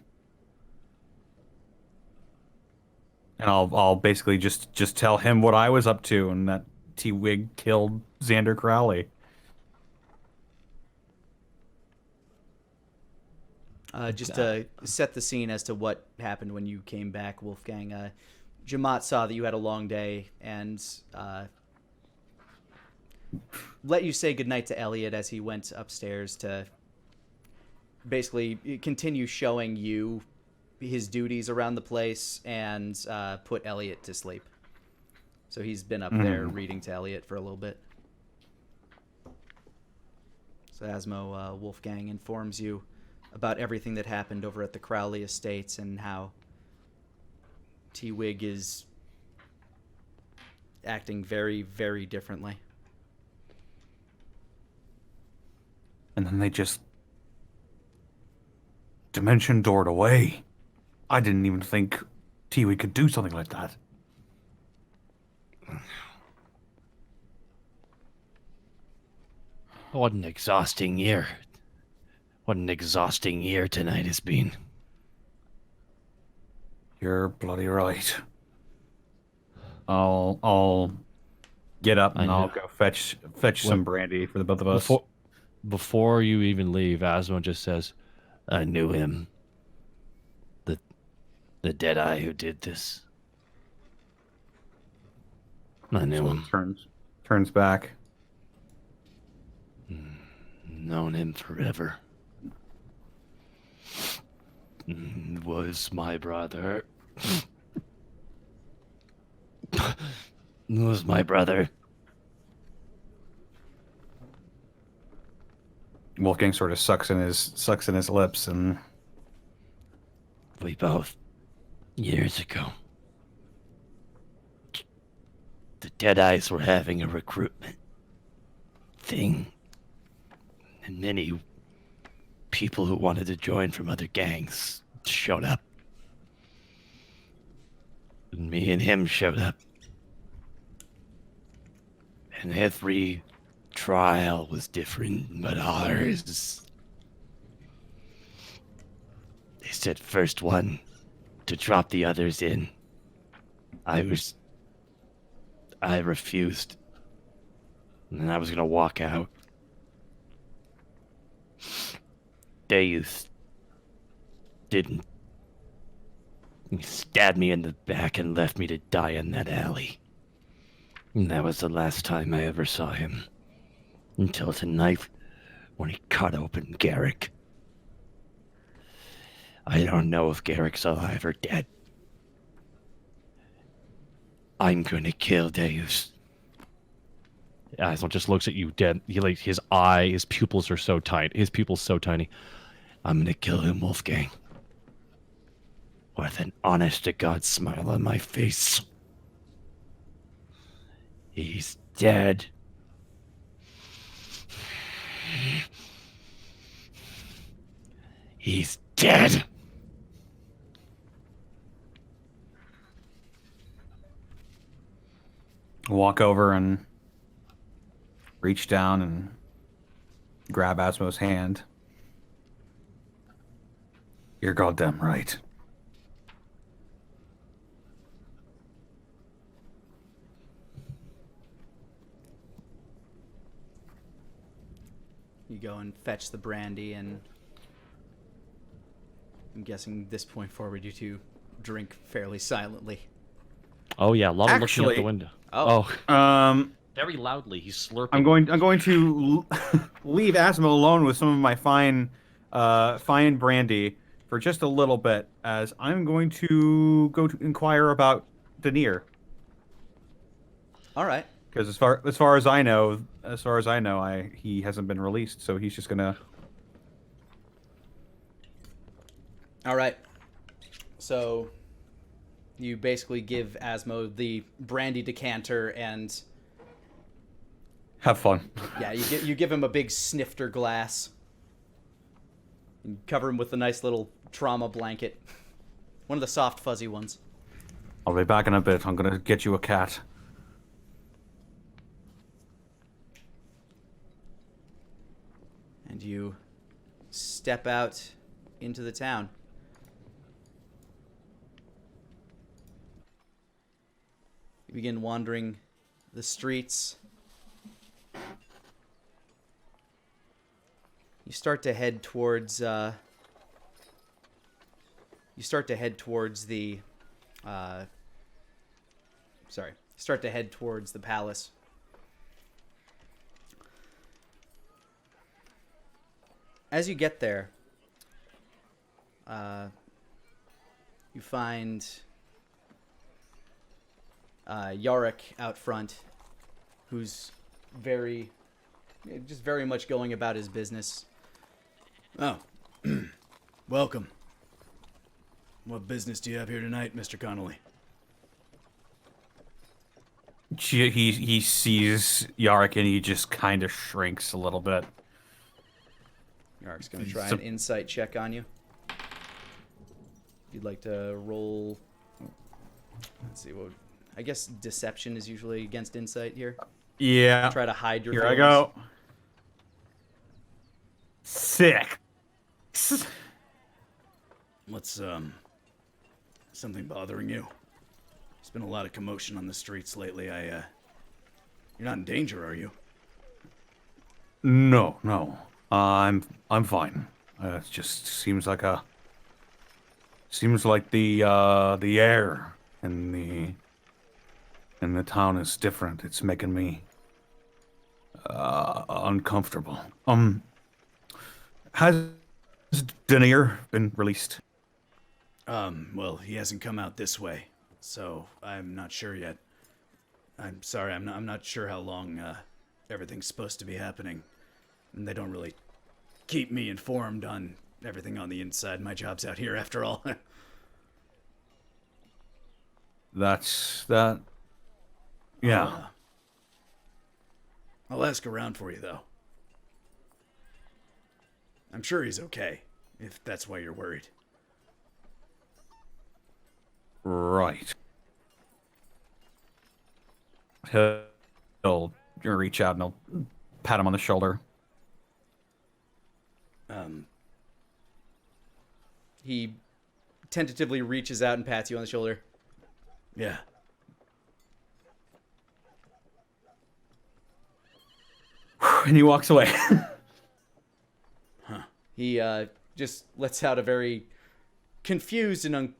And I'll basically just tell him what I was up to and that T-Wig killed Xander Crowley. Just to set the scene as to what happened when you came back, Wolfgang. Jamat saw that you had a long day and let you say goodnight to Elliot as he went upstairs to basically continue showing you his duties around the place and put Elliot to sleep. So he's been up there reading to Elliot for a little bit. So Asmo, Wolfgang informs you about everything that happened over at the Crowley Estates and how T-Wig is acting very, very differently. And then they just dimension doored away. I didn't even think T-Wig could do something like that. What an exhausting year. What an exhausting year tonight has been. You're bloody right. I'll get up and I'll go fetch some brandy for the both of us. Before you even leave, Asmo just says, I knew him. The Deadeye who did this. I knew him. Turns back. Known him forever. Was my brother. Was my brother. Wolfgang sort of sucks in his lips, and we both, years ago, the Deadeyes were having a recruitment thing, and many people who wanted to join from other gangs showed up. And me and him showed up. And every trial was different, but ours... They said first one to drop the others in. I refused. And then I was gonna walk out. Deus didn't. He stabbed me in the back and left me to die in that alley. And that was the last time I ever saw him. Until tonight, when he cut open Garrick. I don't know if Garrick's alive or dead. I'm gonna kill Deus. Asmo just looks at you dead. He like his eye, his pupils are so tight. His pupils so tiny. I'm gonna kill him, Wolfgang. With an honest-to-God smile on my face. He's dead. He's dead. Walk over and reach down and grab Asmo's hand. You're goddamn right. You go and fetch the brandy, and I'm guessing this point forward you two drink fairly silently. Oh yeah, a lot of looking out Actually- the window. Very loudly, he's slurping. I'm going to leave Asmo alone with some of my fine brandy for just a little bit, as I'm going to go to inquire about Denier. All right. Because as far as I know, he hasn't been released, so he's just gonna. All right. So you basically give Asmo the brandy decanter, and Have fun. yeah, you give him a big snifter glass. And cover him with a nice little trauma blanket, one of the soft fuzzy ones. I'll be back in a bit. I'm gonna get you a cat. And you step out into the town. You begin wandering the streets. You start to head towards the start to head towards the palace. As you get there, you find Yarick out front, who's very much going about his business. Oh, welcome. What business do you have here tonight, Mr. Connolly? He sees Yarick and he just kind of shrinks a little bit. Yarick's going to try an insight check on you. If you'd like to roll, let's see, I guess deception is usually against insight here. Yeah. Try to hide your Here feelings. I go. 6. What's, something bothering you? There's been a lot of commotion on the streets lately. You're not in danger, are you? No. I'm fine. It just seems like the air in the town is different. It's making me uncomfortable. Has Denier been released? Well, he hasn't come out this way, so I'm not sure yet. I'm sorry, I'm not sure how long everything's supposed to be happening. And they don't really keep me informed on everything on the inside. My job's out here, after all. That. Yeah. I'll ask around for you, though. I'm sure he's okay, if that's why you're worried. Right. He'll gonna reach out and I'll pat him on the shoulder. He tentatively reaches out and pats you on the shoulder. Yeah. And he walks away. He just lets out a very confused and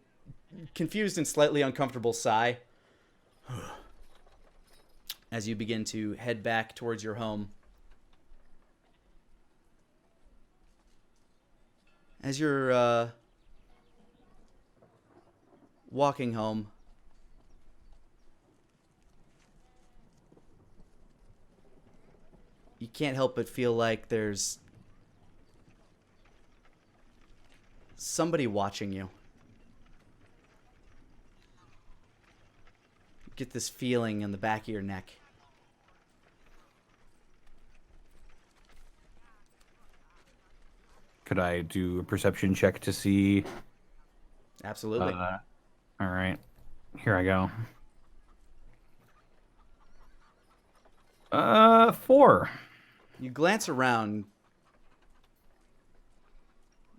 slightly uncomfortable sigh as you begin to head back towards your home. As you're walking home, you can't help but feel like there's somebody watching you. You get this feeling in the back of your neck. Could I do a perception check to see? Absolutely. All right. Here I go. 4. You glance around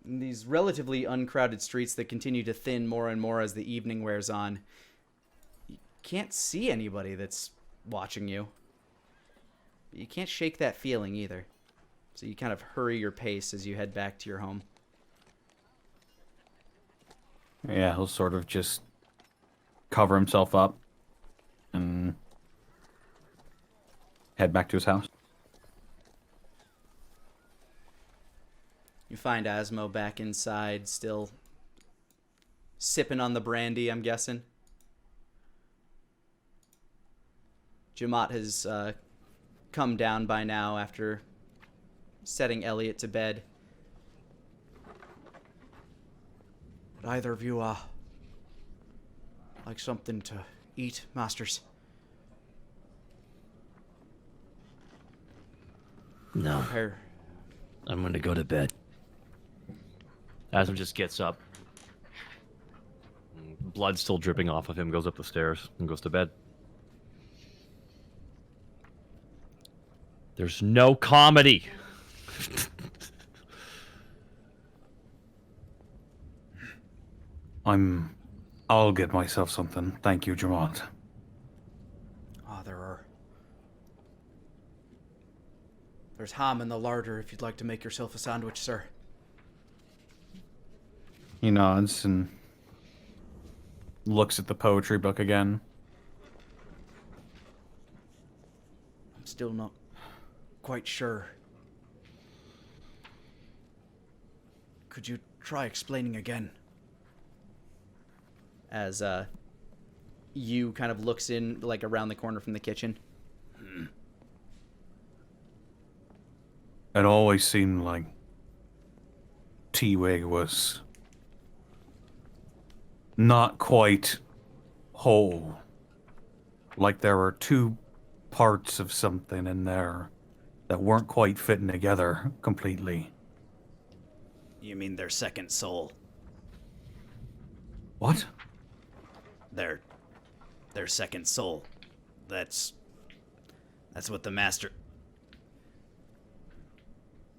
in these relatively uncrowded streets that continue to thin more and more as the evening wears on. You can't see anybody that's watching you. But you can't shake that feeling either. So you kind of hurry your pace as you head back to your home. Yeah, he'll sort of just cover himself up and head back to his house. You find Asmo back inside, still sipping on the brandy, I'm guessing. Jamat has come down by now after setting Elliot to bed. Would either of you, like something to eat, masters? No, Here. I'm gonna go to bed. Asm just gets up. Blood still dripping off of him, goes up the stairs and goes to bed. There's no comedy. I'll get myself something. Thank you, Jamont. There's ham in the larder if you'd like to make yourself a sandwich, sir. He nods and looks at the poetry book again. I'm still not quite sure. Could you try explaining again? As you kind of looks in, like, around the corner from the kitchen. It always seemed like T-Wig was not quite whole. Like there were two parts of something in there that weren't quite fitting together completely. You mean their second soul? What? Their second soul. That's what the master...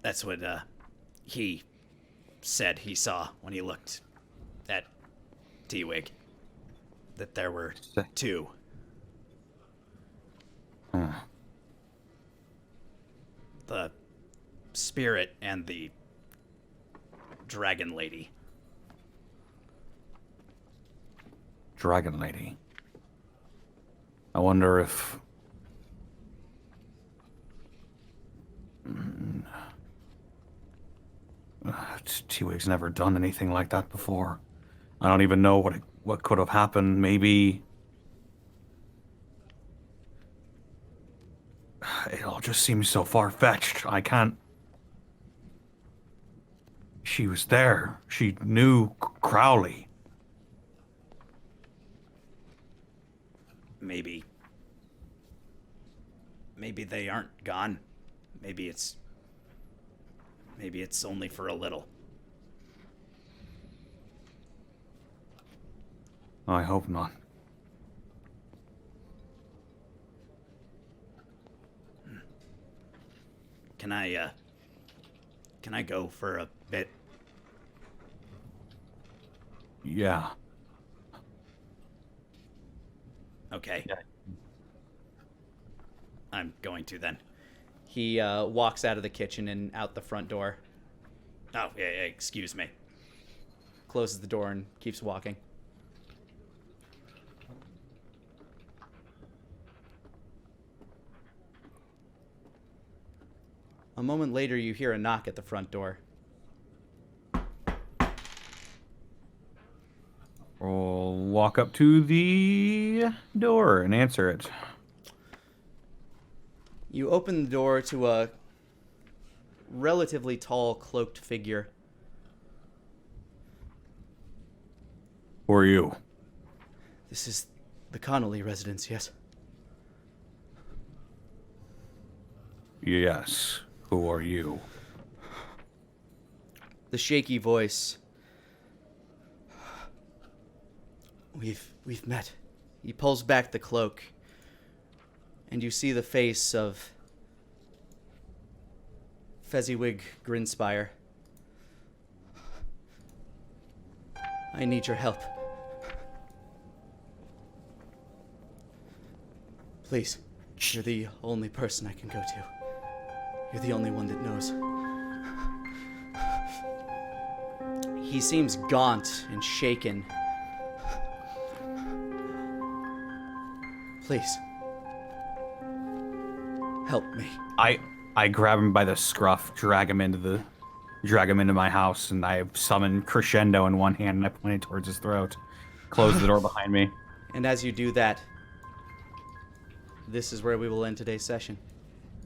That's what, he said he saw when he looked at T-Wig. That there were two. The spirit and the dragon lady. Dragon Lady. I wonder if... T-Wig's never done anything like that before. I don't even know what could have happened. Maybe... It all just seems so far-fetched. I can't... She was there. She knew Crowley. Maybe they aren't gone. Maybe it's only for a little. I hope not. Can I go for a bit? Yeah. Okay. Yeah. I'm going to then. He walks out of the kitchen and out the front door. Oh, yeah, excuse me. Closes the door and keeps walking. A moment later, you hear a knock at the front door. We'll walk up to the door and answer it. You open the door to a relatively tall, cloaked figure. Who are you? This is the Connolly residence, yes? Yes. Who are you? The shaky voice. We've met. He pulls back the cloak, and you see the face of Fezziwig Grinspire. I need your help. Please, you're the only person I can go to. You're the only one that knows. He seems gaunt and shaken. Please. Help me. I grab him by the scruff, drag him into my house, and I summon Crescendo in one hand and I point it towards his throat. Close the door behind me. And as you do that, this is where we will end today's session.